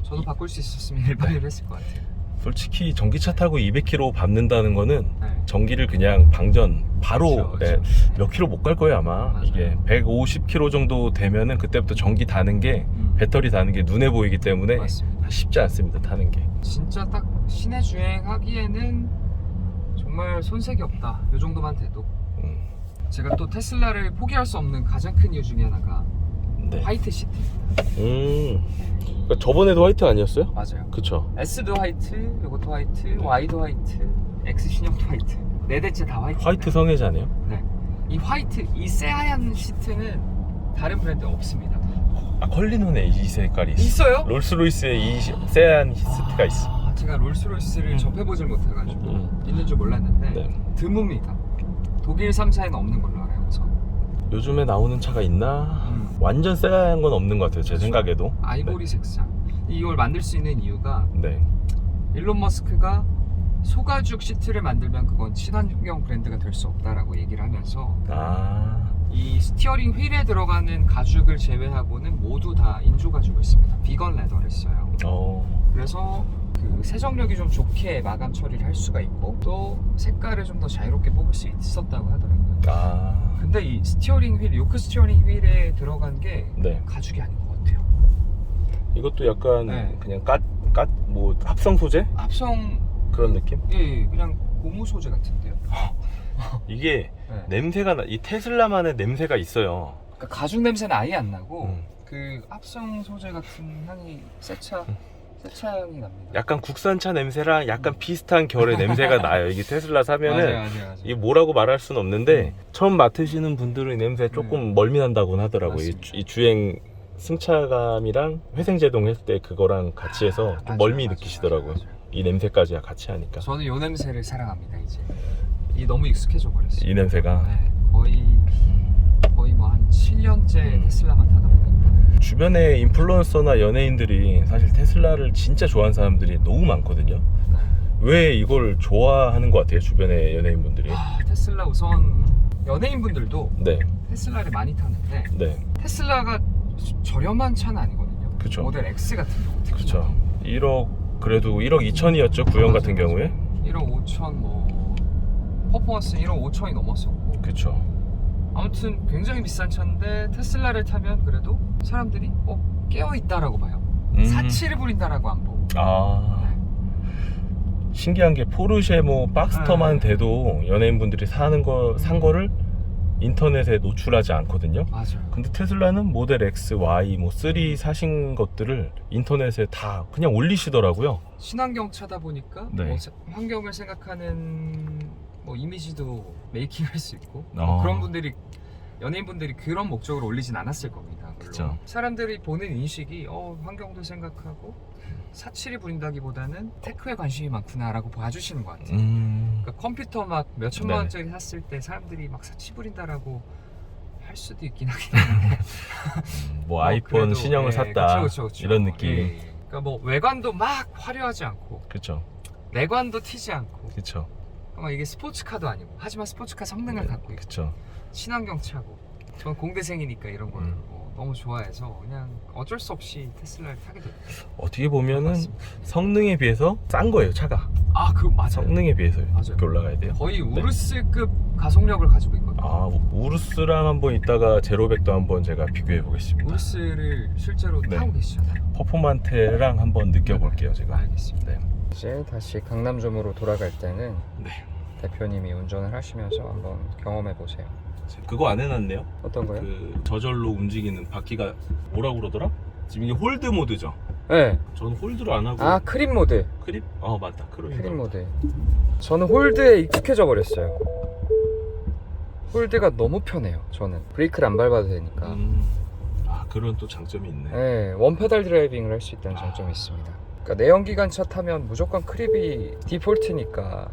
저도 바꿀 수 있었으면 일반 휠을 했을 것 같아요. 솔직히 전기차 타고 200km 밟는다는 거는 네. 전기를 그냥 방전 바로 그쵸. 몇 킬로 못 갈 거예요 아마. 맞아요. 이게 150km 정도 되면은 그때부터 전기 다는 게 배터리 다는 게 눈에 보이기 때문에 맞습니다. 쉽지 않습니다 타는 게. 진짜 딱 시내 주행하기에는 정말 손색이 없다. 이 정도만 돼도. 제가 또 테슬라를 포기할 수 없는 가장 큰 이유 중에 하나가 네. 화이트 시트입니다. 그러니까 저번에도 화이트 아니었어요? 맞아요. 그쵸. S도 화이트, 요것도 화이트, Y도 화이트, X 신형도 화이트. 네 대째 다 화이트. 화이트 성애자네요. 네. 이 화이트, 이 새하얀 시트는 다른 브랜드에 없습니다. 아 컬리논에 이 색깔이 있어. 있어요? 롤스로이스에 이 새하얀 시트가 있어. 제가 롤스로이스를 접해보질 못해가지고 있는 줄 몰랐는데 네. 드뭅니다. 독일 3사에는 없는 걸로 알아요. 우선. 요즘에 나오는 차가 있나? 완전 새하얀 건 없는 것 같아요 제 그렇죠. 생각에도. 아이보리 색상. 이걸 만들 수 있는 이유가 네. 일론 머스크가 소가죽 시트를 만들면 그건 친환경 브랜드가 될 수 없다라고 얘기를 하면서 이 스티어링 휠에 들어가는 가죽을 제외하고는 모두 다 인조 가죽을 씁니다. 비건 레더를 써요. 그래서 그 세정력이 좀 좋게 마감 처리를 할 수가 있고 또 색깔을 좀 더 자유롭게 뽑을 수 있었다고 하더라고요. 근데 이 스티어링 휠, 요크 스티어링 휠에 들어간 게 네. 가죽이 아닌 것 같아요. 이것도 약간 네. 그냥 뭐 합성 소재? 합성 그런 느낌? 예, 그냥 고무 소재 같은데요. 이게 네. 냄새가 이 테슬라만의 냄새가 있어요. 그러니까 가죽 냄새는 아예 안 나고 그 합성 소재 같은 향이 세차 향이 납니다. 약간 국산차 냄새랑 약간 비슷한 결의 냄새가 나요. 이게 테슬라 사면은 맞아요. 이게 뭐라고 말할 수는 없는데 처음 맡으시는 분들은 이 냄새 조금 멀미난다고는 하더라고요. 이 주행 승차감이랑 회생제동 했을 때 그거랑 같이 해서 좀 멀미 느끼시더라고요. 이 냄새까지 같이 하니까. 저는 이 냄새를 사랑합니다. 이제 이 너무 익숙해져 버렸어요. 이 냄새가 네, 거의 뭐 한 7년째 테슬라만 타다 보니까 주변에 인플루언서나 연예인들이 사실 테슬라를 진짜 좋아하는 사람들이 너무 많거든요. 왜 이걸 좋아하는 것 같아요? 주변의 연예인분들이. 테슬라 우선 연예인분들도 네. 테슬라를 많이 타는데 네. 테슬라가 저렴한 차는 아니거든요. 그쵸. 모델 X 같은 경우 특히. 그렇죠. 1억 2천이었죠 구형 같은 경우에. 1억 5천 뭐 퍼포먼스는 1억 5천이 넘었었고. 그렇죠. 아무튼 굉장히 비싼 차인데 테슬라를 타면 그래도 사람들이 깨어 있다라고 봐요. 사치를 부린다라고 안 보고. 신기한 게 포르쉐 뭐 박스터만 돼도 연예인분들이 산 거를 인터넷에 노출하지 않거든요. 맞아요. 근데 테슬라는 모델 X, Y, 뭐 3 사신 것들을 인터넷에 다 그냥 올리시더라고요. 친환경 차다 보니까 네. 뭐 환경을 생각하는 뭐 이미지도 메이킹할 수 있고 뭐 그런 분들이 연예인분들이 그런 목적으로 올리진 않았을 겁니다. 물론. 그쵸. 사람들이 보는 인식이 환경도 생각하고 사치를 부린다기보다는 테크에 관심이 많구나라고 봐주시는 것 같아요. 그러니까 컴퓨터 막 몇 천만 원짜리 샀을 때 사람들이 막 사치 부린다라고 할 수도 있긴 하긴 한데 뭐 아이폰 신형을 샀다 그쵸. 이런 느낌. 그러니까 뭐 외관도 막 화려하지 않고 그렇죠. 내관도 튀지 않고 그렇죠. 이게 스포츠카도 아니고 하지만 스포츠카 성능을 갖고 있고 그렇죠. 친환경 차고 전 공대생이니까 이런 걸 너무 좋아해서 그냥 어쩔 수 없이 테슬라를 타게 됐어요. 어떻게 보면은 성능에 비해서 싼 거예요 차가. 맞아요. 성능에 비해서 맞아요. 이렇게 올라가야 돼요. 거의 우르스급 가속력을 가지고 있거든요. 우르스랑 한번 이따가 제로백도 한번 제가 비교해 보겠습니다. 우르스를 실제로 타고 계시잖아요. 퍼포먼테랑 한번 느껴볼게요 제가. 알겠습니다. 네. 이제 다시 강남점으로 돌아갈 때는 네. 대표님이 운전을 하시면서 한번 경험해 보세요. 그거 안 해놨네요. 어떤 거요? 그 저절로 움직이는 바퀴가 뭐라고 그러더라? 지금 이게 홀드 모드죠? 네. 저는 홀드를 안 하고 크립 모드. 크립? 맞다. 크립 모드. 저는 홀드에 익숙해져 버렸어요. 홀드가 너무 편해요. 저는 브레이크를 안 밟아도 되니까. 아, 그런 또 장점이 있네. 네, 원페달 드라이빙을 할 수 있다는 장점이 있습니다. 그러니까 내연기관차 타면 무조건 크립이 디폴트니까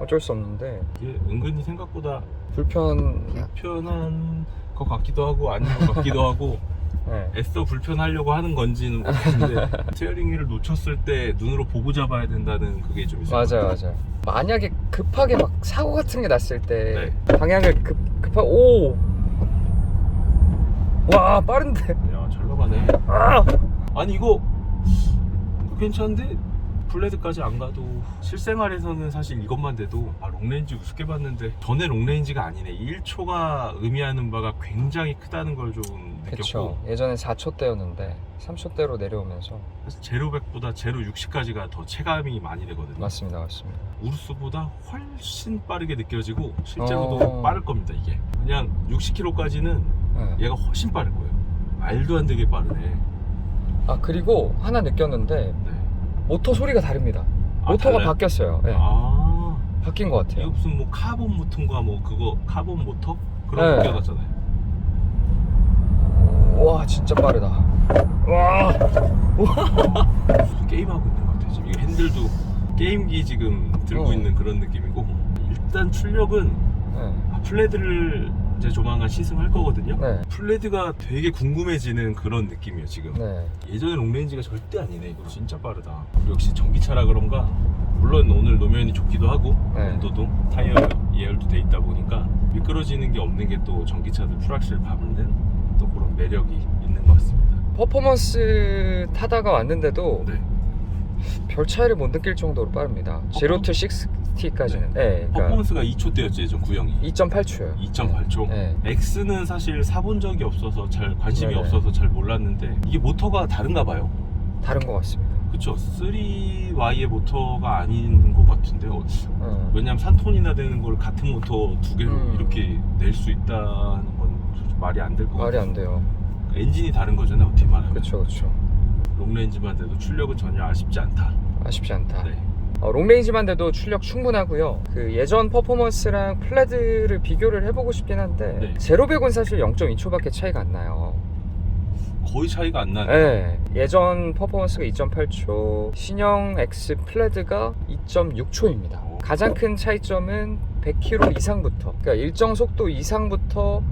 어쩔 수 없는데 이게 은근히 생각보다 불편한 것 같기도 하고 아닌 것 같기도 하고 네. 애써 불편하려고 하는 건지는 모르겠는데 스티어링 휠을 놓쳤을 때 눈으로 보고 잡아야 된다는 그게 좀 있어요. 맞아요. 만약에 급하게 막 사고 같은 게 났을 때 네. 방향을 급하게 오! 와, 빠른데? 야, 잘 나가네. 아니 이거 괜찮은데 블레드까지 안 가도 실생활에서는 사실 이것만 돼도 롱레인지 우습게 봤는데 전에 롱레인지가 아니네. 1초가 의미하는 바가 굉장히 크다는 걸 좀 느꼈고. 그쵸. 예전에 4초대였는데 3초대로 내려오면서 사실 제로 100보다 제로 60까지가 더 체감이 많이 되거든요. 맞습니다. 우르스보다 훨씬 빠르게 느껴지고 실제로도 빠를 겁니다. 이게 그냥 60km까지는 네. 얘가 훨씬 빠를 거예요. 말도 안 되게 빠르네. 아, 그리고 하나 느꼈는데 네. 모터 소리가 다릅니다. 모터가 달라요? 바뀌었어요. 네. 바뀐 것 같아요. 이거 무슨 뭐 카본 모터인가 뭐 그거 카본 모터 그런 거 네. 껴놨잖아요. 와, 진짜 빠르다. 와. 게임하고 있는 것 같아요. 지금 이 핸들도 게임기 지금 들고 있는 그런 느낌이고 일단 출력은 네. 플레드를 이제 조만간 시승할 거거든요. 네. 플레드가 되게 궁금해지는 그런 느낌이에요 지금. 네. 예전에 롱레인지가 절대 아니네. 이거 진짜 빠르다. 역시 전기차라 그런가 물론 오늘 노면이 좋기도 하고 네. 온도도 타이어 예열도 돼 있다 보니까 미끄러지는 게 없는 게 또 전기차들 풀악셀 밟는 또 그런 매력이 있는 것 같습니다. 퍼포먼스 타다가 왔는데도 네. 별 차이를 못 느낄 정도로 빠릅니다. 0 to 60까지는. 네. 그러니까 퍼포먼스가 2초대였지 예전 구형이. 2.8초요. 2.8초. 네. X는 사실 사본 적이 없어서 잘 관심이 네네. 없어서 잘 몰랐는데 이게 모터가 다른가 봐요. 다른 것 같습니다. 그쵸. 3Y의 모터가 아닌 것 같은데 왜냐면 3톤이나 되는 걸 같은 모터 두 개로 이렇게 낼 수 있다는 건 말이 안 될 것 같아요. 말이 안 돼요. 엔진이 다른 거잖아요 어떻게 말하면. 그렇죠. 롱레인지만 돼도 출력은 전혀 아쉽지 않다. 아쉽지 않다. 네. 롱레인지만 돼도 출력 충분하고요. 그 예전 퍼포먼스랑 플레드를 비교를 해보고 싶긴 한데 네. 제로 100은 사실 0.2초밖에 차이가 안 나요. 거의 차이가 안 나네요. 네. 예전 퍼포먼스가 2.8초, 신형 X 플레드가 2.6초입니다. 가장 큰 차이점은 100km 이상부터, 그러니까 일정 속도 이상부터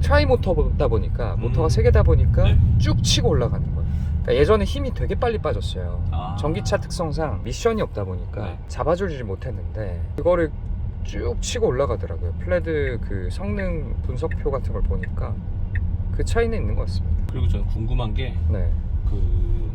트라이 모터다 보니까 모터가 3개다 보니까 네. 쭉 치고 올라가는 거예요. 그러니까 예전에 힘이 되게 빨리 빠졌어요. 전기차 특성상 미션이 없다 보니까 네. 잡아주지 못했는데 그거를 쭉 치고 올라가더라고요. 플레드 그 성능 분석표 같은 걸 보니까 그 차이는 있는 것 같습니다. 그리고 저는 궁금한 게 네. 그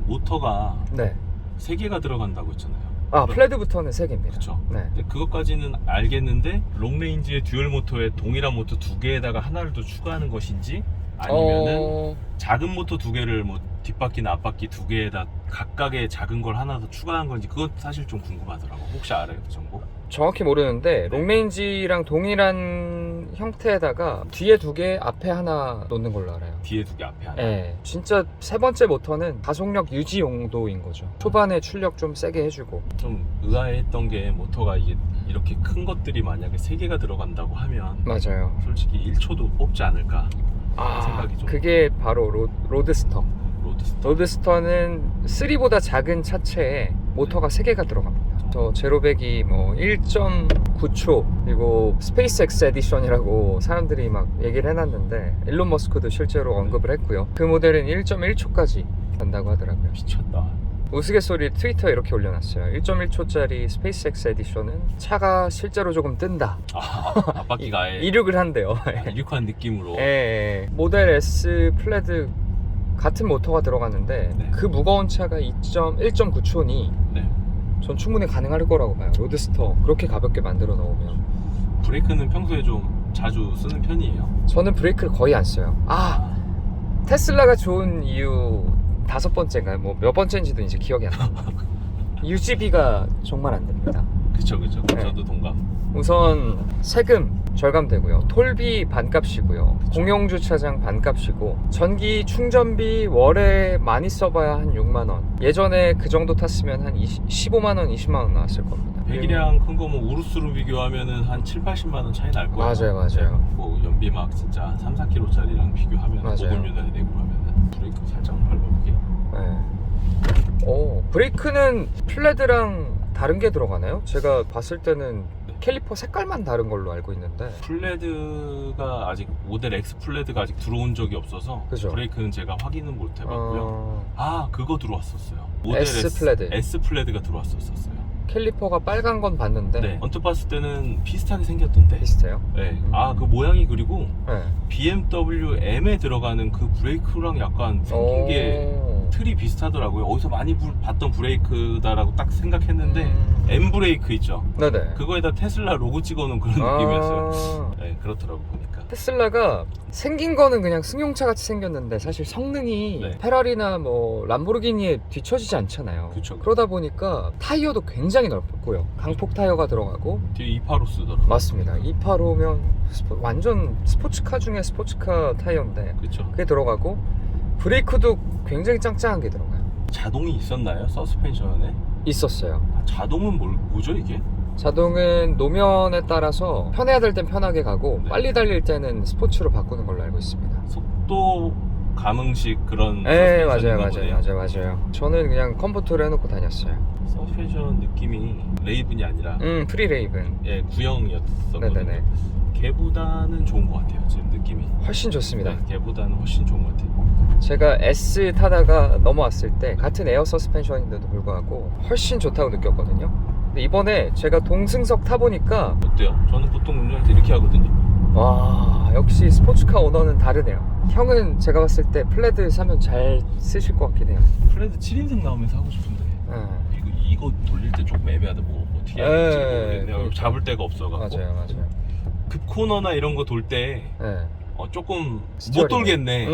모터가 네. 3개가 들어간다고 했잖아요. 플레드부터는 3개입니다. 그렇죠. 네. 근데 그것까지는 알겠는데 롱레인지의 듀얼 모터에 동일한 모터 2개에다가 하나를 더 추가하는 것인지 아니면은 작은 모터 2개를 뭐 뒷바퀴나 앞바퀴 2개에다 각각의 작은 걸 하나 더 추가한 건지 그것 사실 좀 궁금하더라고. 혹시 알아요 그 정보? 정확히 모르는데 롱레인지랑 동일한 형태에다가 뒤에 2개 앞에 하나 놓는 걸로 알아요. 뒤에 2개 앞에 하나. 네. 진짜 세 번째 모터는 가속력 유지 용도인 거죠. 초반에 출력 좀 세게 해주고. 좀 의아했던 게 모터가 이게 이렇게 큰 것들이 만약에 3개가 들어간다고 하면 맞아요. 솔직히 1초도 뽑지 않을까 생각이 좀. 그게 바로 로드스터. 로드스터는 3보다 작은 차체에 모터가 3개가 들어갑니다. 저 제로백이 뭐 1.9초 그리고 스페이스X 에디션이라고 사람들이 막 얘기를 해놨는데 일론 머스크도 실제로 언급을 했고요. 그 모델은 1.1초까지 간다고 하더라고요. 미쳤다. 우스갯소리 트위터에 이렇게 올려놨어요. 1.1초짜리 스페이스X 에디션은 차가 실제로 조금 뜬다. 앞바퀴가 아예 이륙을 한대요. 이륙한 느낌으로. 예. 모델 S 플레드 같은 모터가 들어갔는데 네. 그 무거운 차가 1.9초니 네. 전 충분히 가능할 거라고 봐요. 로드스터 그렇게 가볍게 만들어 놓으면. 브레이크는 평소에 좀 자주 쓰는 편이에요? 저는 브레이크를 거의 안 써요. 테슬라가 좋은 이유 5번째인가요? 뭐 몇 번째인지도 이제 기억이 안 납니다. 유지비가 정말 안 됩니다. 그쵸. 네. 저도 동감. 우선 세금 절감되고요. 톨비 반값이고요. 그쵸. 공용주차장 반값이고 전기 충전비 월에 많이 써봐야 한 6만원. 예전에 그 정도 탔으면 한 15만원, 20만원 나왔을 겁니다. 배기량 큰 거 뭐 우루스로 비교하면은 한 7, 80만 원 차이 날 거예요. 맞아요, 맞아요. 뭐 연비 막 진짜 3, 4kg짜리랑 비교하면 맞아요. 5분유단이 되고 하면은 브레이크 살짝 밟아보게. 네. 오, 브레이크는 플레드랑 다른 게 들어가나요? 제가 봤을 때는 캘리퍼 색깔만 다른 걸로 알고 있는데. 플레드가 아직 모델 X 플레드가 아직 들어온 적이 없어서 그죠? 브레이크는 제가 확인은 못 해봤고요. 아, 그거 들어왔었어요. 모델 S 플레드. S 플레드가 들어왔었어요. 캘리퍼가 빨간 건 봤는데. 네, 언뜻 봤을 때는 비슷하게 생겼던데. 비슷해요? 네. 아, 그 모양이 그리고 네. BMW M에 들어가는 그 브레이크랑 약간 생긴 게 틀이 비슷하더라고요. 어디서 많이 봤던 브레이크다라고 딱 생각했는데 M 브레이크 있죠. 네네. 그거에다 테슬라 로고 찍어놓은 그런 느낌이었어요. 네, 그렇더라고 보니까. 테슬라가 생긴 거는 그냥 승용차 같이 생겼는데 사실 성능이 네. 페라리나 뭐 람보르기니에 뒤처지지 않잖아요. 그쵸. 그러다 보니까 타이어도 굉장히 넓고요. 강폭 타이어가 들어가고. 뒤에 285 쓰더라고요. 맞습니다. 285면 완전 스포츠카 중에 스포츠카 타이어인데 그쵸. 그게 들어가고 브레이크도 굉장히 짱짱한 게 들어가요. 자동이 있었나요? 서스펜션에? 있었어요. 아, 자동은 뭐죠 이게? 자동은 노면에 따라서 편해야 될 땐 편하게 가고 네. 빨리 달릴 때는 스포츠로 바꾸는 걸로 알고 있습니다. 속도 감응식 그런 네, 서스펜션인 맞아요. 저는 그냥 컴포트로 해놓고 다녔어요. 서스펜션 느낌이 레이븐이 아니라 프리레이븐. 예, 구형이었었거든요. 네네네. 걔보다는 좋은 것 같아요. 지금 느낌이. 훨씬 좋습니다. 네, 걔보다는 훨씬 좋은 것 같아요. 제가 S 타다가 넘어왔을 때 같은 에어 서스펜션인데도 불구하고 훨씬 좋다고 느꼈거든요. 근데 이번에 제가 동승석 타보니까 어때요? 저는 보통 운전할 때 이렇게 하거든요. 와, 역시 스포츠카 오너는 다르네요. 형은 제가 봤을 때 플레드 사면 잘 쓰실 것 같긴 해요. 플레드 7인승 나오면 사고 싶은데 네. 이거 돌릴 때 조금 애매하다. 뭐 어떻게 해야 될지 모르겠네요. 그렇죠. 잡을 데가 없어가지고. 맞아요. 급 코너나 이런 거 돌 때 네. 조금 못 스티어링. 돌겠네.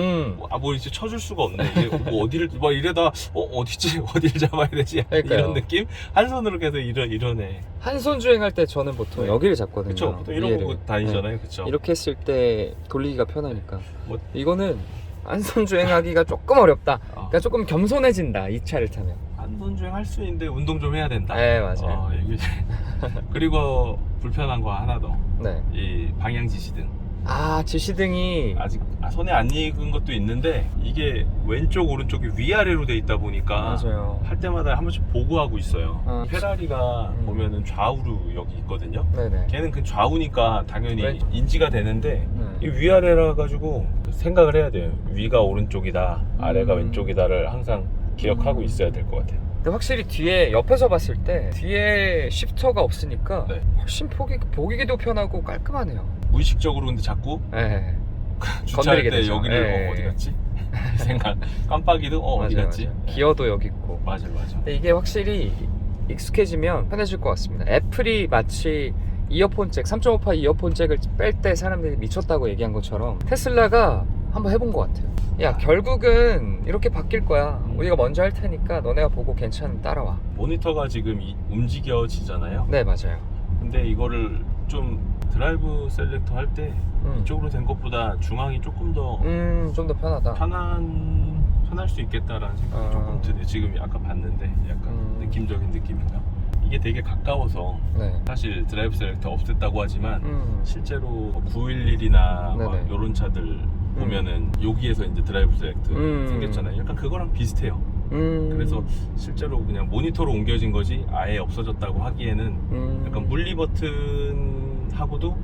뭐 이제 쳐줄 수가 없네. 이게 뭐 어디를 막 이러다 어디지 어디를 잡아야 되지 그러니까요. 이런 느낌. 한 손으로 계속 이러네. 한 손 주행할 때 저는 보통 네. 여기를 잡거든요. 그렇죠. 보통 이런 위에를. 거 다니잖아요. 네. 그렇죠. 이렇게 했을 때 돌리기가 편하니까. 뭐- 이거는 한 손 주행하기가 조금 어렵다. 어. 그러니까 조금 겸손해진다. 이 차를 타면. 한손 주행 할 수 있는데 운동 좀 해야 된다. 네, 맞아요. 이게 그리고 불편한 거 하나 더. 네. 이 방향 지시등. 지시등이 아직 손에 안 익은 것도 있는데 이게 왼쪽 오른쪽이 위아래로 돼 있다 보니까 맞아요. 할 때마다 한 번씩 보고 하고 있어요. 페라리가 음. 보면은 좌우로 여기 있거든요. 네네. 걔는 그 좌우니까 당연히 왼- 인지가 되는데 이 네. 위아래라 가지고 생각을 해야 돼요. 위가 오른쪽이다, 아래가 왼쪽이다를 항상 기억하고 있어야 될 것 같아요. 근데 확실히 뒤에 옆에서 봤을 때 뒤에 시프터가 없으니까 네. 훨씬 보기도 편하고 깔끔하네요. 무의식적으로 근데 자꾸 네. 주차할 건드리게 때 되죠. 여기를 네. 어디 갔지? 생각 깜빡이도 어디 맞아요, 갔지? 맞아요. 기어도 여기 있고. 맞아. 근데 이게 확실히 익숙해지면 편해질 것 같습니다. 애플이 마치 이어폰 잭 3.5파 이어폰 잭을 뺄 때 사람들이 미쳤다고 얘기한 것처럼 테슬라가 한번 해본 것 같아요. 야, 결국은 이렇게 바뀔 거야. 우리가 먼저 할 테니까 너네가 보고 괜찮으면 따라와. 모니터가 지금 움직여지잖아요. 네, 맞아요. 근데 이거를 좀 드라이브 셀렉터 할 때 이쪽으로 된 것보다 중앙이 조금 더 좀 더 편하다. 편할 수 있겠다라는 생각이 조금 드네요. 지금 아까 봤는데 약간 느낌적인 느낌인가? 이게 되게 가까워서 네. 사실 드라이브 셀렉터 없앴다고 하지만 실제로 911이나 네네. 이런 차들 보면은 여기에서 이제 드라이브 셀렉터 생겼잖아요. 약간 그거랑 비슷해요. 그래서 실제로 그냥 모니터로 옮겨진 거지 아예 없어졌다고 하기에는 약간 물리 버튼하고도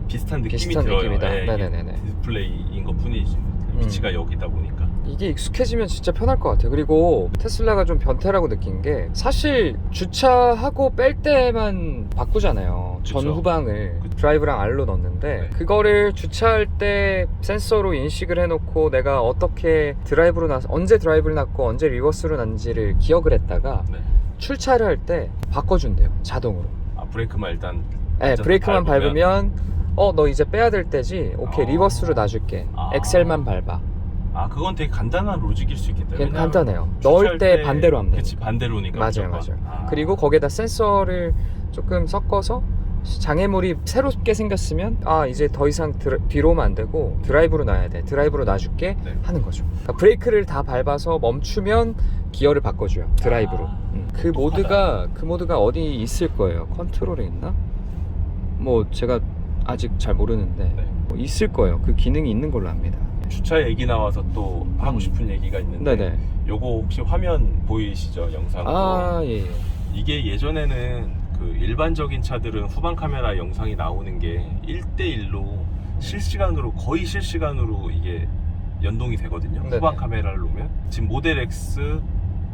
비슷한 느낌이 들어요. 느낌이다. 네, 이게 네네네. 디스플레이인 것 뿐이지 위치가 여기다 보니까. 이게 익숙해지면 진짜 편할 것 같아요. 그리고 테슬라가 좀 변태라고 느낀 게 사실 주차하고 뺄 때만 바꾸잖아요. 그쵸. 전후방을 드라이브랑 R로 넣는데 네. 그거를 주차할 때 센서로 인식을 해놓고 내가 어떻게 드라이브로 나서 언제 드라이브를 났고 언제 리버스로 난지를 기억을 했다가 네. 출차를 할 때 바꿔준대요. 자동으로. 브레이크만 일단 네, 브레이크만 밟으면 너 이제 빼야 될 때지. 오케이, 리버스로 놔줄게. 엑셀만 밟아. 그건 되게 간단한 로직일 수 있겠다. 그냥 간단해요. 넣을 때 반대로 하면 돼요. 그치, 반대로니까. 맞아요, 무조건. 맞아요. 그리고 거기에다 센서를 조금 섞어서 장애물이 새롭게 생겼으면 아 이제 더 이상 뒤로 오면 안 되고 드라이브로 놔야 돼, 드라이브로 놔줄게 네. 하는 거죠. 그러니까 브레이크를 다 밟아서 멈추면 기어를 바꿔줘요, 드라이브로. 그 모드가 어디 있을 거예요. 컨트롤에 있나? 뭐 제가 아직 잘 모르는데 네. 뭐 있을 거예요. 그 기능이 있는 걸로 압니다. 주차 얘기 나와서 또 하고 싶은 얘기가 있는데 네네. 요거 혹시 화면 보이시죠? 영상으로. 아 예. 이게 예전에는 그 일반적인 차들은 후방 카메라 영상이 나오는 게 1대1로 실시간으로, 거의 실시간으로 이게 연동이 되거든요. 네네. 후방 카메라를 놓으면 지금 모델 X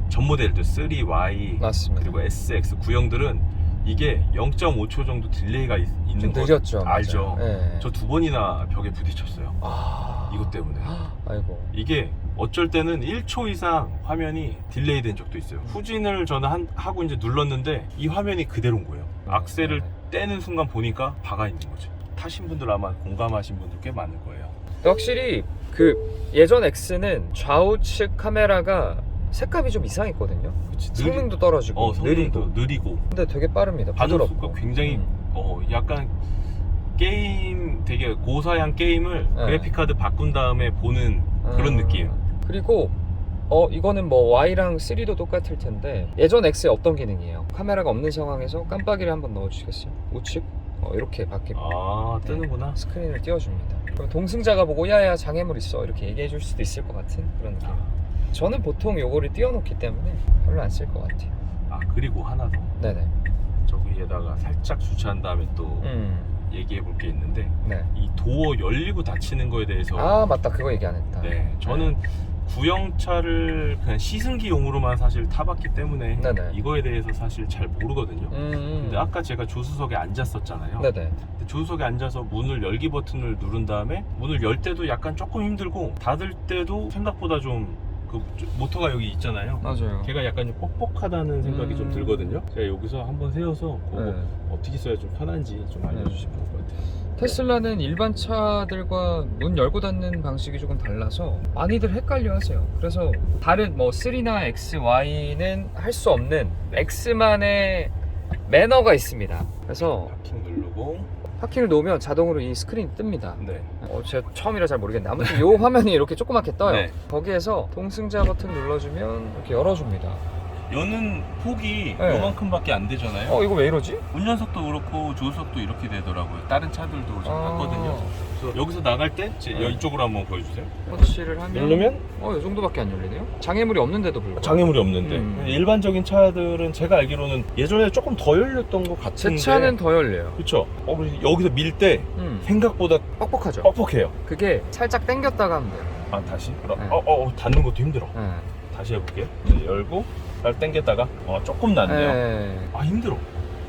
전 모델들 3Y 맞습니다. 그리고 SX 구형들은 이게 0.5초 정도 딜레이가 있는 거 느렸죠. 알죠? 네. 저 2번이나 벽에 부딪혔어요. 아 이것 때문에. 아이고. 이게 어쩔 때는 1초 이상 화면이 딜레이 된 적도 있어요. 후진을 저는 하고 이제 눌렀는데 이 화면이 그대로인 거예요. 악셀을 떼는 순간 보니까 박아 있는 거죠. 타신 분들 아마 공감하신 분들 꽤 많을 거예요. 확실히 그 예전 X는 좌우측 카메라가 색감이 좀 이상했거든요. 그치, 성능도 떨어지고 성능도 느리고 근데 되게 빠릅니다. 반응 부드럽고. 속도가 굉장히 약간 게임 되게 고사양 게임을 네. 그래픽카드 바꾼 다음에 보는 그런 느낌. 그리고 이거는 뭐 Y랑 3도 똑같을 텐데 예전 X에 없던 기능이에요. 카메라가 없는 상황에서 깜빡이를 한번 넣어주시겠어요? 우측 이렇게 바뀝니다. 아 뜨는구나. 스크린을 띄워줍니다. 그럼 동승자가 보고 야야 장애물 있어 이렇게 얘기해 줄 수도 있을 것 같은 그런 느낌. 저는 보통 요거를 띄워놓기 때문에 별로 안 쓸 것 같아요. 아 그리고 하나 더. 네네. 저기에다가 살짝 주차한 다음에 또 얘기해 볼 게 있는데 네. 이 도어 열리고 닫히는 거에 대해서 아 맞다, 그거 얘기 안 했다. 네 저는 구형차를 그냥 시승기용으로만 사실 타봤기 때문에 네네. 이거에 대해서 사실 잘 모르거든요. 근데 아까 제가 조수석에 앉았었잖아요. 네네. 근데 조수석에 앉아서 문을 열기 버튼을 누른 다음에 문을 열 때도 약간 조금 힘들고 닫을 때도 생각보다 좀 그 모터가 여기 있잖아요. 맞아요. 걔가 약간 좀 뻑뻑하다는 생각이 좀 들거든요. 제가 여기서 한번 세워서 그거 어떻게 써야 좀 편한지 좀 알려주시면 좋을 것 같아요. 테슬라는 일반 차들과 문 열고 닫는 방식이 조금 달라서 많이들 헷갈려 하세요. 그래서 다른 뭐 3나 X, Y는 할 수 없는 X만의 매너가 있습니다. 그래서 파킹 누르고 파킹을 놓으면 자동으로 이 스크린이 뜹니다. 네. 제가 처음이라 잘 모르겠는데 아무튼 이 화면이 이렇게 조그맣게 떠요. 네. 거기에서 동승자 버튼 눌러주면 이렇게 열어줍니다. 여는 폭이 네. 요만큼밖에 안 되잖아요. 이거 왜 이러지? 운전석도 그렇고 조수석도 이렇게 되더라고요. 다른 차들도 좀 봤거든요. 그래서 여기서 나갈 때 이쪽으로 한번 보여주세요. 터치를 하면 누르면 이 정도밖에 안 열리네요. 장애물이 없는데도 불구하고. 장애물이 없는데 일반적인 차들은 제가 알기로는 예전에 조금 더 열렸던 것 제 같은데 차는 더 열려요. 그렇죠. 여기서 밀 때 생각보다 뻑뻑하죠. 뻑뻑해요. 그게 살짝 당겼다가 하면 돼요. 아 다시? 그럼 네. 닫는 것도 힘들어. 네. 다시 해볼게요. 이제 열고 잘 당겼다가 조금 낫네요. 네. 아 힘들어.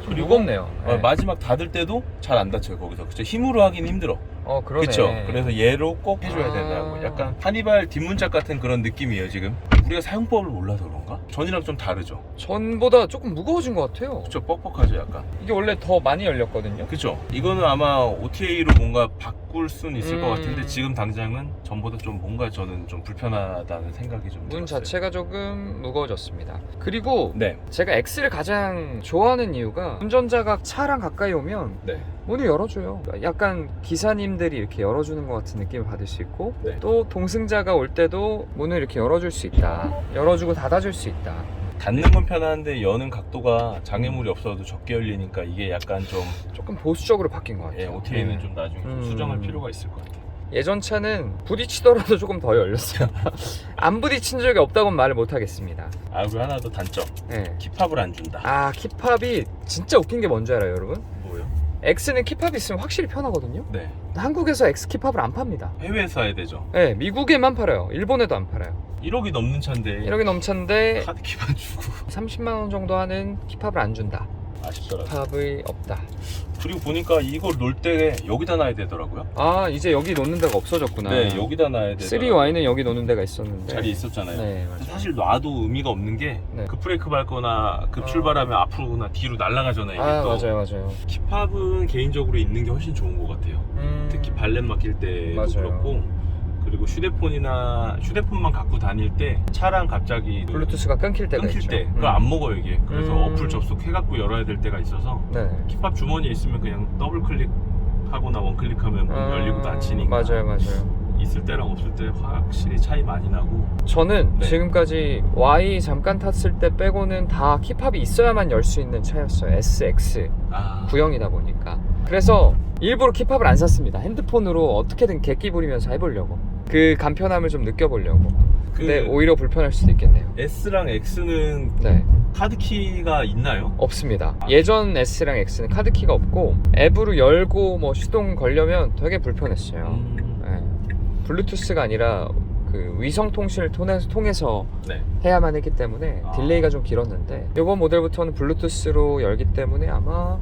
좀 무겁네요. 네. 마지막 닫을 때도 잘 안 닫혀요. 거기서 그쵸? 힘으로 하긴 힘들어. 그러네. 그쵸? 그래서 얘로 꼭 해줘야 된다고. 약간 하니발 뒷문짝 같은 그런 느낌이에요 지금. 우리가 사용법을 몰라서 그런가? 전이랑 좀 다르죠? 전보다 조금 무거워진 것 같아요. 그쵸? 뻑뻑하죠 약간. 이게 원래 더 많이 열렸거든요. 그쵸? 이거는 아마 OTA로 뭔가 바꿀 수는 있을 것 같은데 지금 당장은 전보다 좀 뭔가 저는 좀 불편하다는 생각이 좀 문 들었어요. 자체가 조금 무거워졌습니다. 그리고 네. 제가 X를 가장 좋아하는 이유가 운전자가 차랑 가까이 오면 네. 문을 열어줘요. 약간 기사님들이 이렇게 열어주는 것 같은 느낌을 받을 수 있고 네. 또 동승자가 올 때도 문을 이렇게 열어줄 수 있다. 열어주고 닫아줄 수 있다. 닫는 건 편한데 여는 각도가 장애물이 없어도 적게 열리니까 이게 약간 좀 조금 보수적으로 바뀐 것 같아요. OTA는 좀 나중에 좀 수정할 필요가 있을 것 같아요. 예전 차는 부딪히더라도 조금 더 열렸어요. 안 부딪힌 적이 없다고는 말을 못 하겠습니다. 그리고 하나 더 단점. 네. 킵합을 안 준다. 킵합이 진짜 웃긴 게 뭔지 알아요, 여러분? 뭐요? X는 킵합이 있으면 확실히 편하거든요. 네. 한국에서 X 킵합을 안 팝니다. 해외에서 해야 되죠. 네, 미국에만 팔아요. 일본에도 안 팔아요. 1억이 넘는 차인데 1억이 넘쳤는데 카드 킵안 주고 30만 원 정도 하는 킵합을 안 준다. 아쉽더라고요. 킵합이 없다. 그리고 보니까 이걸 놓을 때 여기다 놔야 되더라고요. 이제 여기 놓는 데가 없어졌구나. 네, 여기다 놔야 되더라고요. 3Y는 여기 놓는 데가 있었는데 자리에 있었잖아요. 네, 맞아요. 사실 놔도 의미가 없는 게 네. 급브레이크 밟거나 급출발하면 앞으로나 뒤로 날아가잖아요. 이게 또. 맞아요. 킵합은 개인적으로 있는 게 훨씬 좋은 것 같아요. 특히 발렛 맡길 때도 맞아요. 그렇고 그리고 휴대폰만 갖고 다닐 때 차랑 갑자기 블루투스가 끊길 때가 끊길 있죠. 때 그거 안 먹어요 이게. 그래서 어플 접속해갖고 열어야 될 때가 있어서 네. 킵밥 주머니에 있으면 그냥 더블 클릭하거나 원 클릭하면 문 열리고 닫히니까. 맞아요. 있을 때랑 없을 때 확실히 차이 많이 나고. 저는 네. 지금까지 Y 잠깐 탔을 때 빼고는 다 킵합이 있어야만 열 수 있는 차였어요. SX 구형이다 보니까. 그래서 일부러 킵합을 안 샀습니다. 핸드폰으로 어떻게든 객기 부리면서 해보려고. 그 간편함을 좀 느껴보려고. 근데 오히려 불편할 수도 있겠네요. S랑 X는 네. 카드키가 있나요? 없습니다. 예전 S랑 X는 카드키가 없고 앱으로 열고 뭐 시동 걸려면 되게 불편했어요. 네. 블루투스가 아니라 그 위성 통신을 통해서 네. 해야만 했기 때문에 딜레이가 좀 길었는데 이번 모델부터는 블루투스로 열기 때문에 아마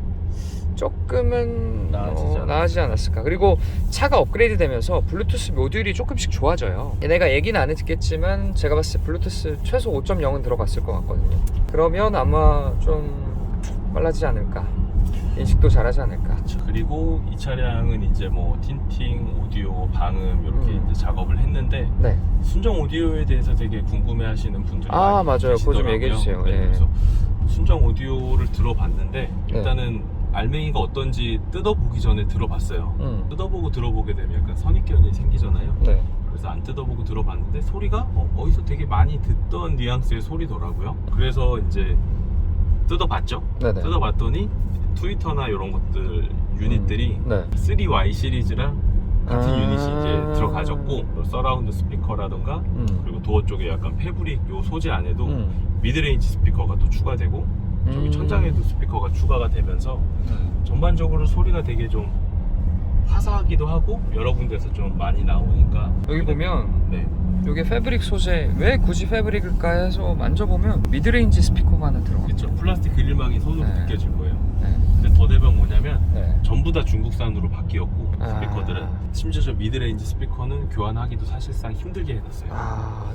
조금은 나아지지 않았을까. 그리고 차가 업그레이드 되면서 블루투스 모듈이 조금씩 좋아져요. 얘네가 얘기는 안 했겠지만 제가 봤을 때 블루투스 최소 5.0은 들어갔을 것 같거든요. 그러면 아마 좀 빨라지지 않을까. 인식도 잘하지 않을까. 그리고 이 차량은 이제 뭐 틴팅, 오디오, 방음 이렇게 이제 작업을 했는데 네. 순정 오디오에 대해서 되게 궁금해하시는 분들이 많이 맞아요. 그거 좀 얘기해 주세요. 네. 네. 그래서 순정 오디오를 들어봤는데 일단은 알맹이가 어떤지 뜯어보기 전에 들어봤어요. 뜯어보고 들어보게 되면 약간 선입견이 생기잖아요. 네. 그래서 안 뜯어보고 들어봤는데 소리가 어디서 되게 많이 듣던 뉘앙스의 소리더라고요. 그래서 이제 뜯어봤죠. 네네. 뜯어봤더니 트위터나 이런 것들 유닛들이 네. 3Y 시리즈랑 같은 유닛이 이제 들어가졌고 서라운드 스피커라던가 그리고 도어 쪽에 약간 패브릭 요 소재 안에도 미드레인지 스피커가 또 추가되고 저기 천장에도 스피커가 추가가 되면서 전반적으로 소리가 되게 좀 화사하기도 하고 여러 군데서 좀 많이 나오니까 여기 보면 이게 패브릭 소재 왜 굳이 패브릭일까 해서 만져보면 미드레인지 스피커가 하나 들어가. 그렇죠. 플라스틱 그릴망이 손으로 느껴질 거예요. 네. 근데 더 대박 뭐냐면 전부 다 중국산으로 바뀌었고 스피커들은 심지어 저 미드레인지 스피커는 교환하기도 사실상 힘들게 해놨어요.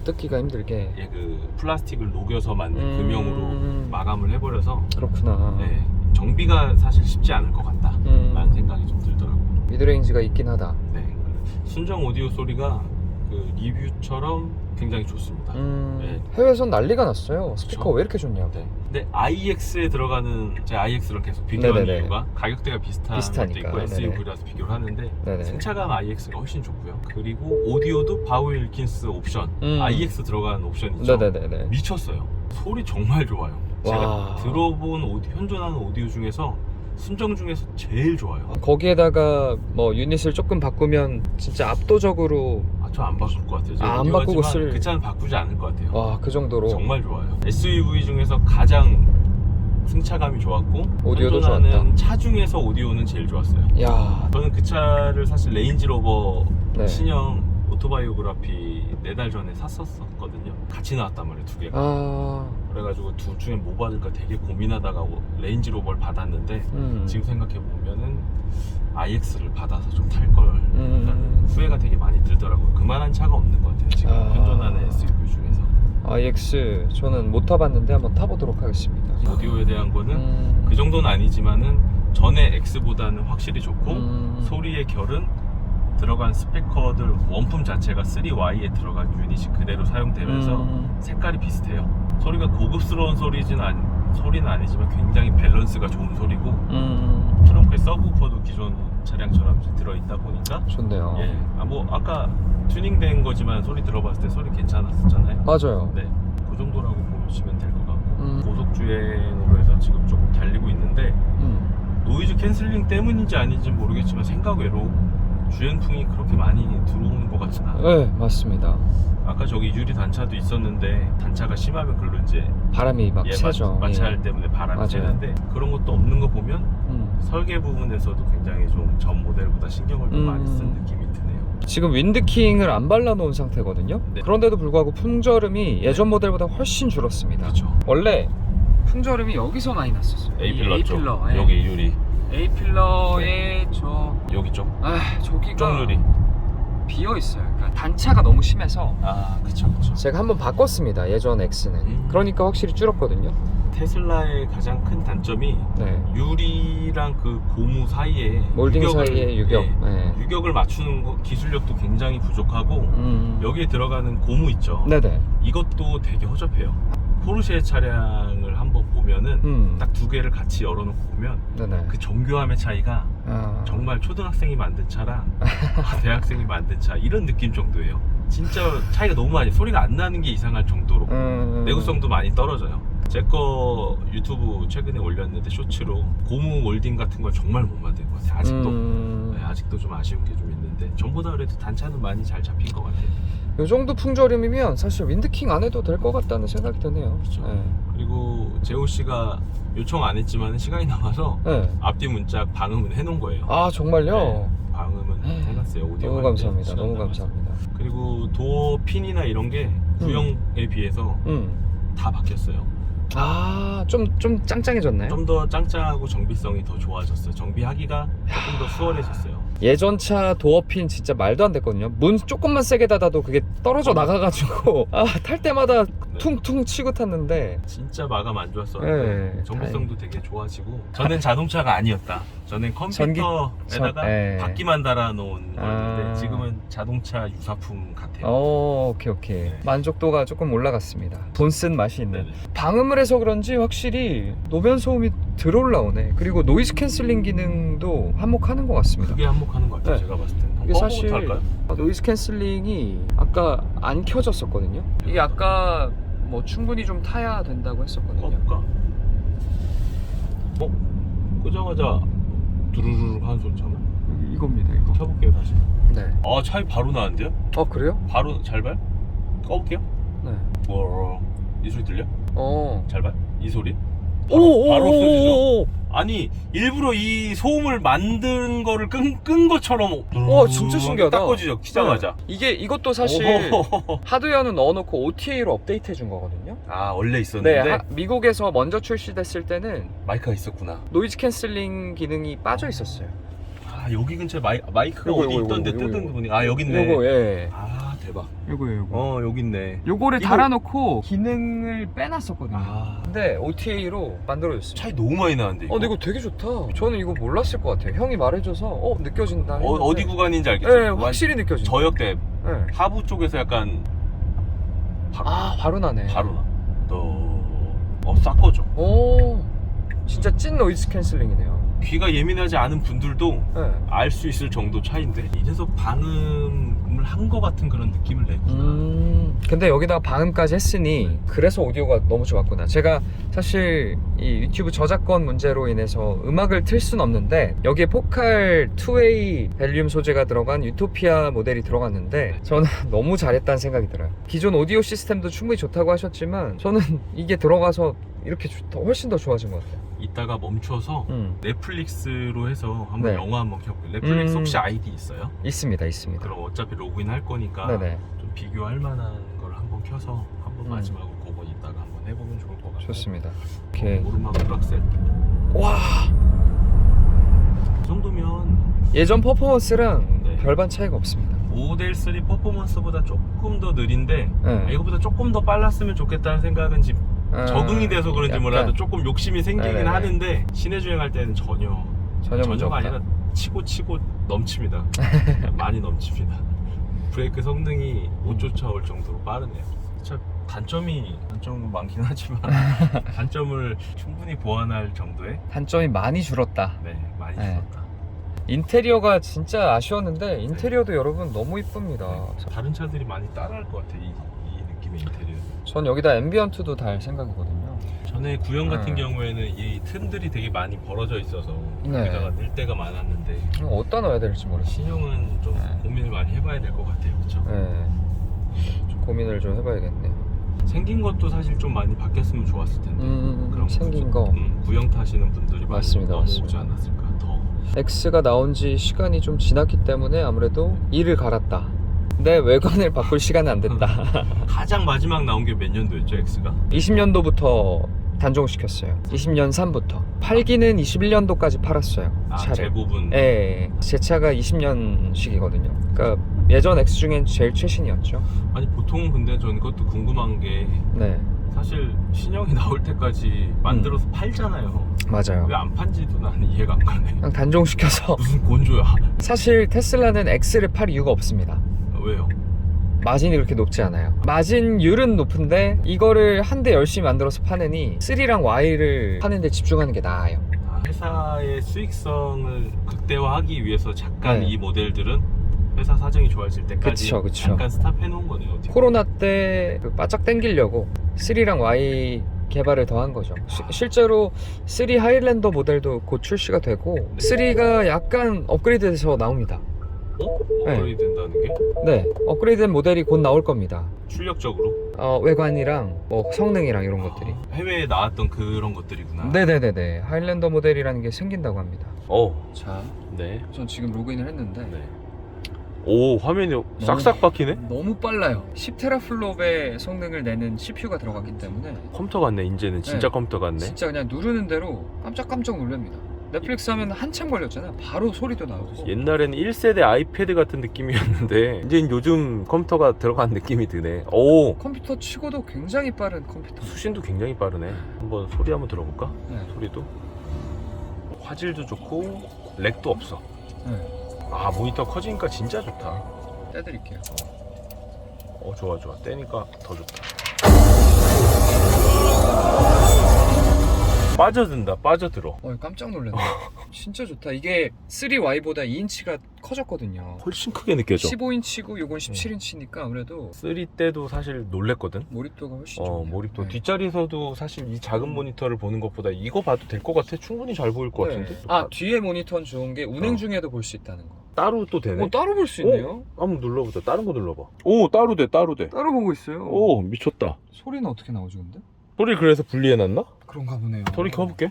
뜯기가 힘들게. 그 플라스틱을 녹여서 만든 금형으로 마감을 해버려서 그렇구나. 정비가 사실 쉽지 않을 것 같다 라는 생각이 좀 들더라고요. 미드레인지가 있긴 하다. 네. 순정 오디오 소리가 그 리뷰처럼 굉장히 좋습니다. 해외에선 난리가 났어요. 스피커 왜 이렇게 좋냐고. 근데 IX에 들어가는 제 IX랑 계속 비교하는 이유가 가격대가 비슷한 것도 있고 SUV라서 비교를 하는데 승차감 IX가 훨씬 좋고요. 그리고 오디오도 바우 윌킨스 옵션 IX 들어간 옵션 있죠. 미쳤어요. 소리 정말 좋아요. 제가 들어본 현존하는 오디오 중에서 순정 중에서 제일 좋아요. 거기에다가 뭐 유닛을 조금 바꾸면 진짜 압도적으로. 저 안 바꿀 것 같아요. 안 바꾸고 그 차는 바꾸지 않을 것 같아요. 와, 그 정도로 정말 좋아요. SUV 중에서 가장 승차감이 좋았고 오디오도 좋았다. 차 중에서 오디오는 제일 좋았어요. 야, 저는 그 차를 사실 레인지로버 신형 오토바이오그라피 4달 전에 샀었거든요. 같이 나왔단 말이에요, 두 개가. 그래가지고 둘 중에 뭐 받을까 되게 고민하다가 레인지로버를 받았는데 지금 생각해보면은 IX를 받아서 좀 탈걸 후회가 되게 많이 들더라고요. 그만한 차가 없는 것 같아요, 지금 현존하는 SUV 중에서. IX 저는 못 타봤는데 한번 타보도록 하겠습니다. 오디오에 대한 거는 그 정도는 아니지만은 전에 X보다는 확실히 좋고 소리의 결은 들어간 스피커들 원품 자체가 3Y에 들어간 유닛이 그대로 사용되면서 색깔이 비슷해요. 소리가 고급스러운 소리는 아니지만 굉장히 밸런스가 좋은 소리고 트렁크에 서브우퍼도 기존 차량처럼 들어있다 보니까 좋네요. 뭐 아까 튜닝된 거지만 소리 들어봤을 때 소리 괜찮았었잖아요. 맞아요. 그 정도라고 보시면 될 것 같고 고속주행으로 해서 지금 조금 달리고 있는데 노이즈 캔슬링 때문인지 아닌지 모르겠지만 생각 외로 주행풍이 그렇게 많이 들어오는 것 같진 않아요. 네, 맞습니다. 아까 저기 유리 단차도 있었는데 단차가 심하면 글로 이제 바람이 막 새죠. 마찰 때문에 바람이 새는데 그런 것도 없는 거 보면 설계 부분에서도 굉장히 좀 전 모델보다 신경을 좀 많이 쓴 느낌이 드네요. 지금 윈드킹을 안 발라놓은 상태거든요. 그런데도 불구하고 풍절음이 예전 모델보다 훨씬 줄었습니다. 그렇죠. 원래 풍절음이 여기서 많이 났었어요. A필러 쪽. 여기 유리. A필러의 여기 쪽. 저기가 쪽 유리. 비어 있어요. 그러니까 단차가 너무 심해서. 그쵸. 제가 한번 바꿨습니다. 예전 X는. 그러니까 확실히 줄었거든요. 테슬라의 가장 큰 단점이 유리랑 그 고무 사이에 몰딩 사이에 유격. 유격을 맞추는 기술력도 굉장히 부족하고 여기에 들어가는 고무 있죠. 네네. 이것도 되게 허접해요. 포르쉐 차량을 한번 보면은 딱 두 개를 같이 열어놓고 보면 그 정교함의 차이가 정말 초등학생이 만든 차랑 대학생이 만든 차 이런 느낌 정도예요. 진짜 차이가 너무 많이, 소리가 안 나는 게 이상할 정도로 내구성도 많이 떨어져요. 제 거 유튜브 최근에 올렸는데 쇼츠로 고무 몰딩 같은 걸 정말 못 만든 것 같아요. 아직도 아직도 좀 아쉬운 게 좀 있는데 전보다 그래도 단차는 많이 잘 잡힌 것 같아요. 이 정도 풍절임이면 사실 윈드킹 안 해도 될 것 같다는 생각이 드네요. 그렇죠. 그리고 재호 씨가 요청 안 했지만 시간이 남아서 앞뒤 문짝 방음은 해놓은 거예요. 아 정말요? 방음은 해놨어요. 오디오 너무 감사합니다. 너무 감사합니다. 그리고 도어 핀이나 이런 게 구형에 비해서 다 바뀌었어요. 좀 짱짱해졌나요? 좀 더 짱짱하고 정비성이 더 좋아졌어요. 정비하기가 조금 더 수월해졌어요. 예전 차 도어핀 진짜 말도 안 됐거든요. 문 조금만 세게 닫아도 그게 떨어져 나가가지고 탈 때마다 퉁퉁 치고 탔는데 진짜 마감 안 좋았었는데 정비성도 되게 좋아지고. 저는 자동차가 아니었다. 저는 컴퓨터에다가 바퀴만 달아놓은 거였는데 지금은 자동차 유사품 같아요. 오케이. 만족도가 조금 올라갔습니다. 돈 쓴 맛이 있네. 방음을 해서 그런지 확실히 노면 소음이 덜 올라오네. 그리고 노이즈 캔슬링 기능도 한몫하는 것 같습니다. 그게 한몫하는 것 같아요. 제가 봤을 때는. 이게 사실 노이즈 캔슬링이 아까 안 켜졌었거든요. 이게 아까 뭐 충분히 좀 타야 된다고 했었거든요. 꺼볼까? 끄자마자 두루루루 하는 소리 잖아. 이겁니다. 이거 켜볼게요 다시. 네. 차이 바로 나는데요? 그래요? 바로 잘 봐요? 꺼볼게요. 네. 이 소리 들려? 잘 봐요? 이 소리? 바로 없어지죠? 아니 일부러 이 소음을 만든 거를 끈 것처럼 진짜 신기하다. 딱 꺼지죠 키자마자. 이것도 사실 하드웨어는 넣어놓고 OTA로 업데이트 해준 거거든요. 원래 있었는데 미국에서 먼저 출시됐을 때는 마이크가 있었구나. 노이즈 캔슬링 기능이 빠져 있었어요. 여기 근처에 마이크가 어디 있던데 뜯은 분이 여기 있네. 요거 대박. 요거. 여기 있네. 요거를 달아놓고 기능을 빼놨었거든요. 근데 OTA로 만들어졌어요. 차이 너무 많이 나는데 이거. 근데 이거 되게 좋다. 저는 이거 몰랐을 것 같아요. 형이 말해줘서 느껴진다. 어디 구간인지 알겠죠? 네, 확실히 느껴진다. 저역대 하부 쪽에서 약간 바로 나네. 바로 나. 싹 꺼져. 진짜 찐 노이즈 캔슬링이네요. 귀가 예민하지 않은 분들도 알 수 있을 정도 차이인데 이래서 방음을 한 거 같은 그런 느낌을 내구나. 근데 여기다가 방음까지 했으니 그래서 오디오가 너무 좋았구나. 제가 사실 이 유튜브 저작권 문제로 인해서 음악을 틀 순 없는데 여기에 포칼 2웨이 벨륨 소재가 들어간 유토피아 모델이 들어갔는데 저는 너무 잘했다는 생각이 들어요. 기존 오디오 시스템도 충분히 좋다고 하셨지만 저는 이게 들어가서 이렇게 훨씬 더 좋아진 것 같아요. 이따가 멈춰서 넷플릭스로 해서 한번 영화 한번 켜볼게요. 넷플릭스 혹시 아이디 있어요? 있습니다. 그럼 어차피 로그인 할 거니까 좀 비교할 만한 걸 한번 켜서 한번 마지막으로 그거 이따가 한번 해보면 좋을 것 같아요. 좋습니다. 이렇게 오르막 오락셀. 와! 이 정도면 예전 퍼포먼스랑 별반 차이가 없습니다. 모델 3 퍼포먼스보다 조금 더 느린데 이거보다 조금 더 빨랐으면 좋겠다는 생각은 지금 적응이 돼서 그런지 몰라도 조금 욕심이 생기긴 하는데 시내 주행할 때는 전혀가 아니라 치고 넘칩니다. 많이 넘칩니다. 브레이크 성능이 못 쫓아올 정도로 빠르네요. 차 단점은 많긴 하지만 단점을 충분히 보완할 정도의 단점이 많이 줄었다. 많이 줄었다. 인테리어가 진짜 아쉬웠는데 인테리어도 여러분 너무 이쁩니다. 다른 차들이 많이 따라할 것 같아요. 이 느낌의 인테리어. 전 여기다 앰비언트도 달 생각이거든요. 전에 구형 같은 경우에는 이 틈들이 되게 많이 벌어져 있어서 여기다가 넣을 때가 많았는데 어디다 넣어야 될지 모르겠어요. 신형은 좀 고민을 많이 해봐야 될 것 같아요. 그렇죠? 좀 고민을 좀 해봐야겠네요. 생긴 것도 사실 좀 많이 바뀌었으면 좋았을 텐데 그런 생긴 거 구형 타시는 분들이 맞습니다. 많이 넘어오지 않았을까. 더 X가 나온 지 시간이 좀 지났기 때문에 아무래도 이를 갈았다. 근데 외관을 바꿀 시간은 안 됐다. 가장 마지막 나온 게 몇 년도였죠, X가? 20년도부터 단종시켰어요. 20년 3부터. 팔기는 21년도까지 팔았어요. 차를. 재고분. 제 차가 20년식이거든요. 그러니까 예전 X 중엔 제일 최신이었죠. 아니 보통은 근데 저는 그것도 궁금한 게 사실 신형이 나올 때까지 만들어서 팔잖아요. 맞아요. 왜 안 판지도 나는 이해가 안 가네. 그냥 단종시켜서 무슨 곤조야. 사실 테슬라는 X를 팔 이유가 없습니다. 왜요? 마진이 그렇게 높지 않아요. 마진율은 높은데 이거를 한 대 열심히 만들어서 파느니 3랑 Y를 파는 데 집중하는 게 나아요. 회사의 수익성을 극대화하기 위해서 잠깐 네. 이 모델들은 회사 사정이 좋아질 때까지 그쵸. 잠깐 스탑해 놓은 거네요. 어떻게 코로나 때그 바짝 당기려고 3랑 Y 개발을 더 한 거죠. 실제로 3 하일랜더 모델도 곧 출시가 되고 3가 약간 업그레이드돼서 나옵니다. 네. 업그레이드 된다는 게? 네, 업그레이드된 모델이 곧 나올 겁니다. 출력적으로? 외관이랑 뭐 성능이랑 이런 것들이. 해외에 나왔던 그런 것들이구나. 네네네네. 하일랜더 모델이라는 게 생긴다고 합니다. 자, 네. 전 지금 로그인을 했는데 네. 오, 화면이 싹싹 박히네? 너무 빨라요. 10테라플롭의 성능을 내는 CPU가 들어갔기 때문에 컴퓨터 같네. 이제는 진짜 네. 컴퓨터 같네. 진짜 그냥 누르는 대로 깜짝깜짝 놀랍니다. 넷플릭스 하면 한참 걸렸잖아요. 바로 소리도 나오고. 옛날에는 1세대 아이패드 같은 느낌이었는데 이제 요즘 컴퓨터가 들어간 느낌이 드네. 오, 컴퓨터 치고도 굉장히 빠른 컴퓨터. 수신도 굉장히 빠르네. 한번 소리 한번 들어볼까? 네. 소리도 화질도 좋고 렉도 없어. 네. 아, 모니터 커지니까 진짜 좋다. 떼드릴게요. 좋아 좋아. 떼니까 더 좋다. 빠져든다. 빠져들어. 깜짝 놀랐네. 진짜 좋다. 이게 3Y보다 2인치가 커졌거든요. 훨씬 크게 느껴져. 15인치고 요건 17인치니까 아무래도 3 때도 사실 놀랬거든. 몰입도가 훨씬 좋네요. 몰입도. 네. 뒷자리에서도 사실 이 작은 모니터를 보는 것보다 이거 봐도 될 것 같아. 충분히 잘 보일 것 같은데. 뒤에 모니터는 좋은 게 운행 중에도 볼 수 있다는 거. 따로 또 되네. 따로 볼 수 있네요. 한번 눌러보자. 다른 거 눌러봐. 오, 따로 돼. 따로 돼. 따로 보고 있어요. 오, 미쳤다. 소리는 어떻게 나오지 근데? 소리 그래서 분리해놨나? 그런가 보네요. 소리 켜볼게.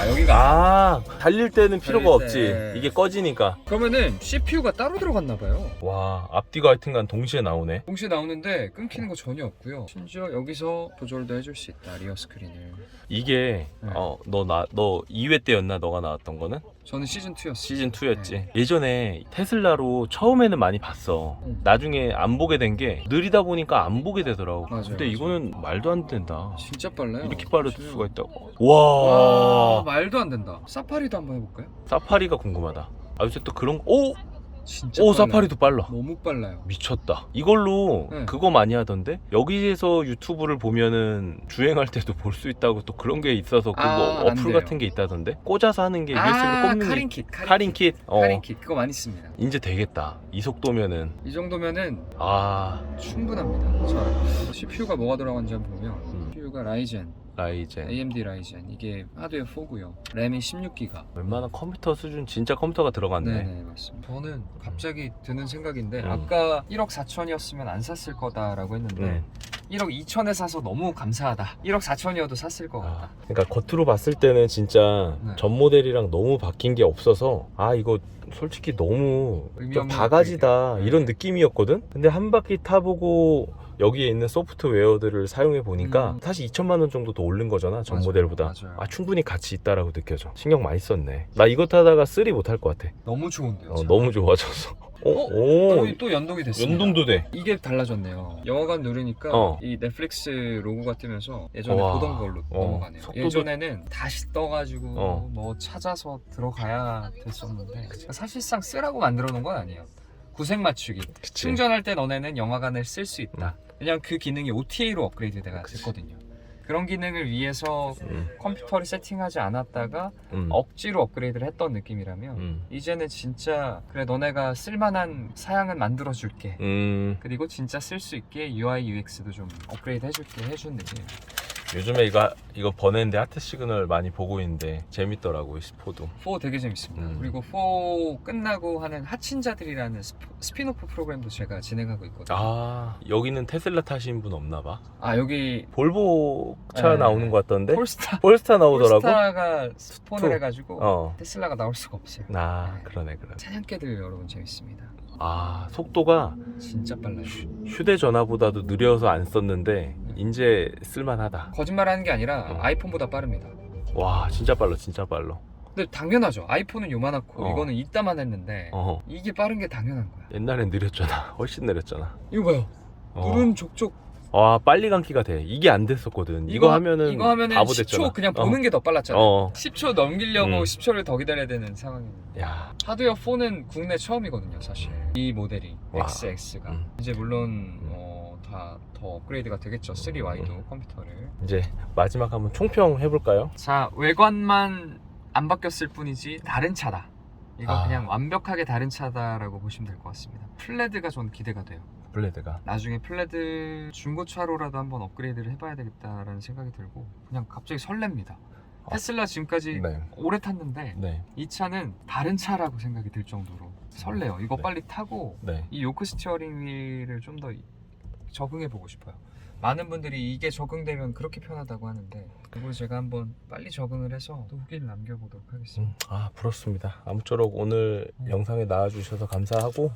여기가 달릴 때는 필요가 달릴 없지. 때. 이게 꺼지니까. 그러면은 CPU가 따로 들어갔나 봐요. 와, 앞뒤가 하여튼간 동시에 나오네. 동시에 나오는데 끊기는 거 전혀 없고요. 심지어 여기서 조절도 해줄 수 있다. 리어 스크린을. 이게 네. 너 2회 때였나 너가 나왔던 거는? 저는 시즌 2였어요. 시즌 2였지. 예전에 테슬라로 처음에는 많이 봤어. 나중에 안 보게 된 게 느리다 보니까 안 보게 되더라고. 맞아요, 근데 맞아요. 이거는 말도 안 된다. 진짜 빨라요. 이렇게 빠를 지금. 수가 있다고. 와, 말도 안 된다. 사파리도 한번 해볼까요? 사파리가 궁금하다. 요새 또 그런 오 진짜 오, 빨라요. 사파리도 빨라. 너무 빨라요. 미쳤다. 이걸로 네. 그거 많이 하던데? 여기에서 유튜브를 보면은 주행할 때도 볼 수 있다고 또 그런 게 있어서 그 뭐 안 어플 돼요. 같은 게 있다던데? 꽂아서 하는 게 USB로 꼽는 게 카링킷. 카링킷. 카링킷 그거 많이 씁니다. 이제 되겠다. 이 속도면은 이 정도면은 아, 충분합니다. 자, CPU가 뭐가 들어간지 한번 보면 CPU가 라이젠, 라이젠. AMD 라이젠 이게 하드웨어 4고요. 램이 16기가. 웬만한 컴퓨터 수준 진짜 컴퓨터가 들어갔네. 네네 맞습니다. 저는 갑자기 드는 생각인데 음. 아까 1억 4천이었으면 안 샀을 거다라고 했는데 음. 1억 2천에 사서 너무 감사하다. 1억 4천이어도 샀을 것 같다. 그러니까 겉으로 봤을 때는 진짜 네. 전 모델이랑 너무 바뀐 게 없어서 이거 솔직히 너무 의미 좀 없는 바가지다 네. 이런 느낌이었거든. 근데 한 바퀴 타보고 여기에 있는 소프트웨어들을 사용해 보니까 사실 2천만 원 정도 더 오른 거잖아, 전 맞아요, 모델보다. 맞아요. 충분히 가치 있다라고 느껴져. 신경 많이 썼네. 나 이거 타다가 3 못 할 것 같아. 너무 좋은데요. 참. 너무 좋아져서. 오, 또 연동이 됐어요. 연동도 돼. 이게 달라졌네요. 영화관 누르니까 이 넷플릭스 로고가 뜨면서 예전에 와. 보던 걸로 넘어가네요. 속도도- 예전에는 다시 떠가지고 어. 뭐 찾아서 들어가야 됐었는데 사실상 쓰라고 만들어 놓은 건 아니에요. 구색 맞추기. 그치. 충전할 때 너네는 영화관을 쓸 수 있다. 왜냐면 그 기능이 OTA로 업그레이드가 됐거든요. 그런 기능을 위해서 컴퓨터를 세팅하지 않았다가 억지로 업그레이드를 했던 느낌이라면 이제는 진짜 그래 너네가 쓸만한 사양은 만들어줄게. 그리고 진짜 쓸 수 있게 UI UX도 좀 업그레이드 해줄게 해준 느낌. 요즘에 이거 버는데 하트 시그널 많이 보고 있는데 재밌더라고요. 4도 4 되게 재밌습니다. 그리고 4 끝나고 하는 하친자들이라는 스피노프 프로그램도 제가 진행하고 있거든요. 여기는 테슬라 타신 분 없나 봐. 여기 볼보 차 네. 나오는 것 같던데. 폴스타 나오더라고. 폴스타가 스폰을 투. 해가지고 테슬라가 나올 수가 없어요. 그러네. 사냥개들 여러분 재밌습니다. 속도가 진짜 빨라요. 휴대전화보다도 느려서 안 썼는데 이제 쓸만하다. 거짓말하는 게 아니라 아이폰보다 빠릅니다. 와, 진짜 빨라. 진짜 빨라. 근데 당연하죠. 아이폰은 요만하고 이거는 이따만 했는데 이게 빠른 게 당연한 거야. 옛날엔 느렸잖아. 훨씬 느렸잖아. 이거 봐요. 누른 족족 와 빨리 감기가 돼. 이게 안 됐었거든. 이거 하면은 바보 10초 됐잖아. 그냥 보는 게 더 빨랐잖아. 10초 넘기려고 10초를 더 기다려야 되는 상황입니다. 야. 하드웨어 4는 국내 처음이거든요, 사실. 이 모델이 와. XX가 이제 물론 다 더 업그레이드가 되겠죠. 3Y도 컴퓨터를. 이제 마지막 한번 총평 해볼까요? 자, 외관만 안 바뀌었을 뿐이지 다른 차다. 이거 그냥 완벽하게 다른 차다라고 보시면 될 것 같습니다. 플레드가 전 기대가 돼요. 블레드가 나중에 플레드 중고차로라도 한번 업그레이드를 해봐야 되겠다라는 생각이 들고 그냥 갑자기 설렙니다. 테슬라 지금까지 오래 탔는데 이 차는 다른 차라고 생각이 들 정도로 설레요. 이거 빨리 타고 이 요크 스티어링 휠을 좀 더 적응해보고 싶어요. 많은 분들이 이게 적응되면 그렇게 편하다고 하는데 그걸 제가 한번 빨리 적응을 해서 또 후기를 남겨보도록 하겠습니다. 부럽습니다. 아무쪼록 오늘 영상에 나와주셔서 감사하고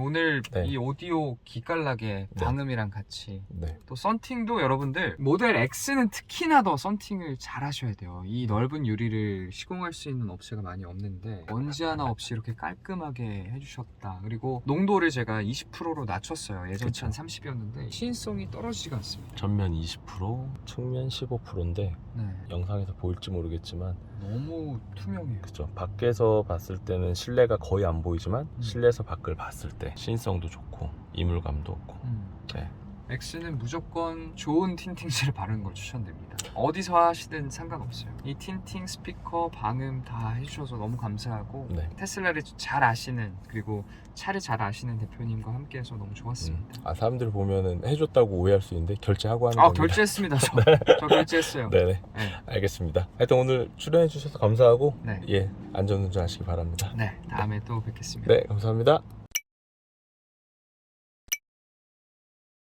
오늘 이 오디오 기깔나게 방음이랑 같이 또 썬팅도 여러분들 모델 X는 특히나 더 썬팅을 잘 하셔야 돼요. 이 넓은 유리를 시공할 수 있는 업체가 많이 없는데 먼지 하나 없이 이렇게 깔끔하게 해주셨다. 그리고 농도를 제가 20%로 낮췄어요. 예전 차는 30이었는데 시인성이 떨어지지가 않습니다. 전면 20%, 측면 15%인데 영상에서 보일지 모르겠지만 너무 투명해요. 그죠. 밖에서 봤을 때는 실내가 거의 안 보이지만 실내에서 밖을 봤을 때 시인성도 좋고 이물감도 없고 X는 무조건 좋은 틴팅제를 바르는 걸 추천드립니다. 어디서 하시든 상관없어요. 이 틴팅, 스피커, 방음 다 해주셔서 너무 감사하고 테슬라를 잘 아시는 그리고 차를 잘 아시는 대표님과 함께해서 너무 좋았습니다. 사람들 보면은 해줬다고 오해할 수 있는데 결제하고 하는 겁니다. 결제했습니다. 저 결제했어요. 네네. 알겠습니다. 하여튼 오늘 출연해 주셔서 감사하고 안전운전 하시기 바랍니다. 다음에 또 뵙겠습니다. 감사합니다.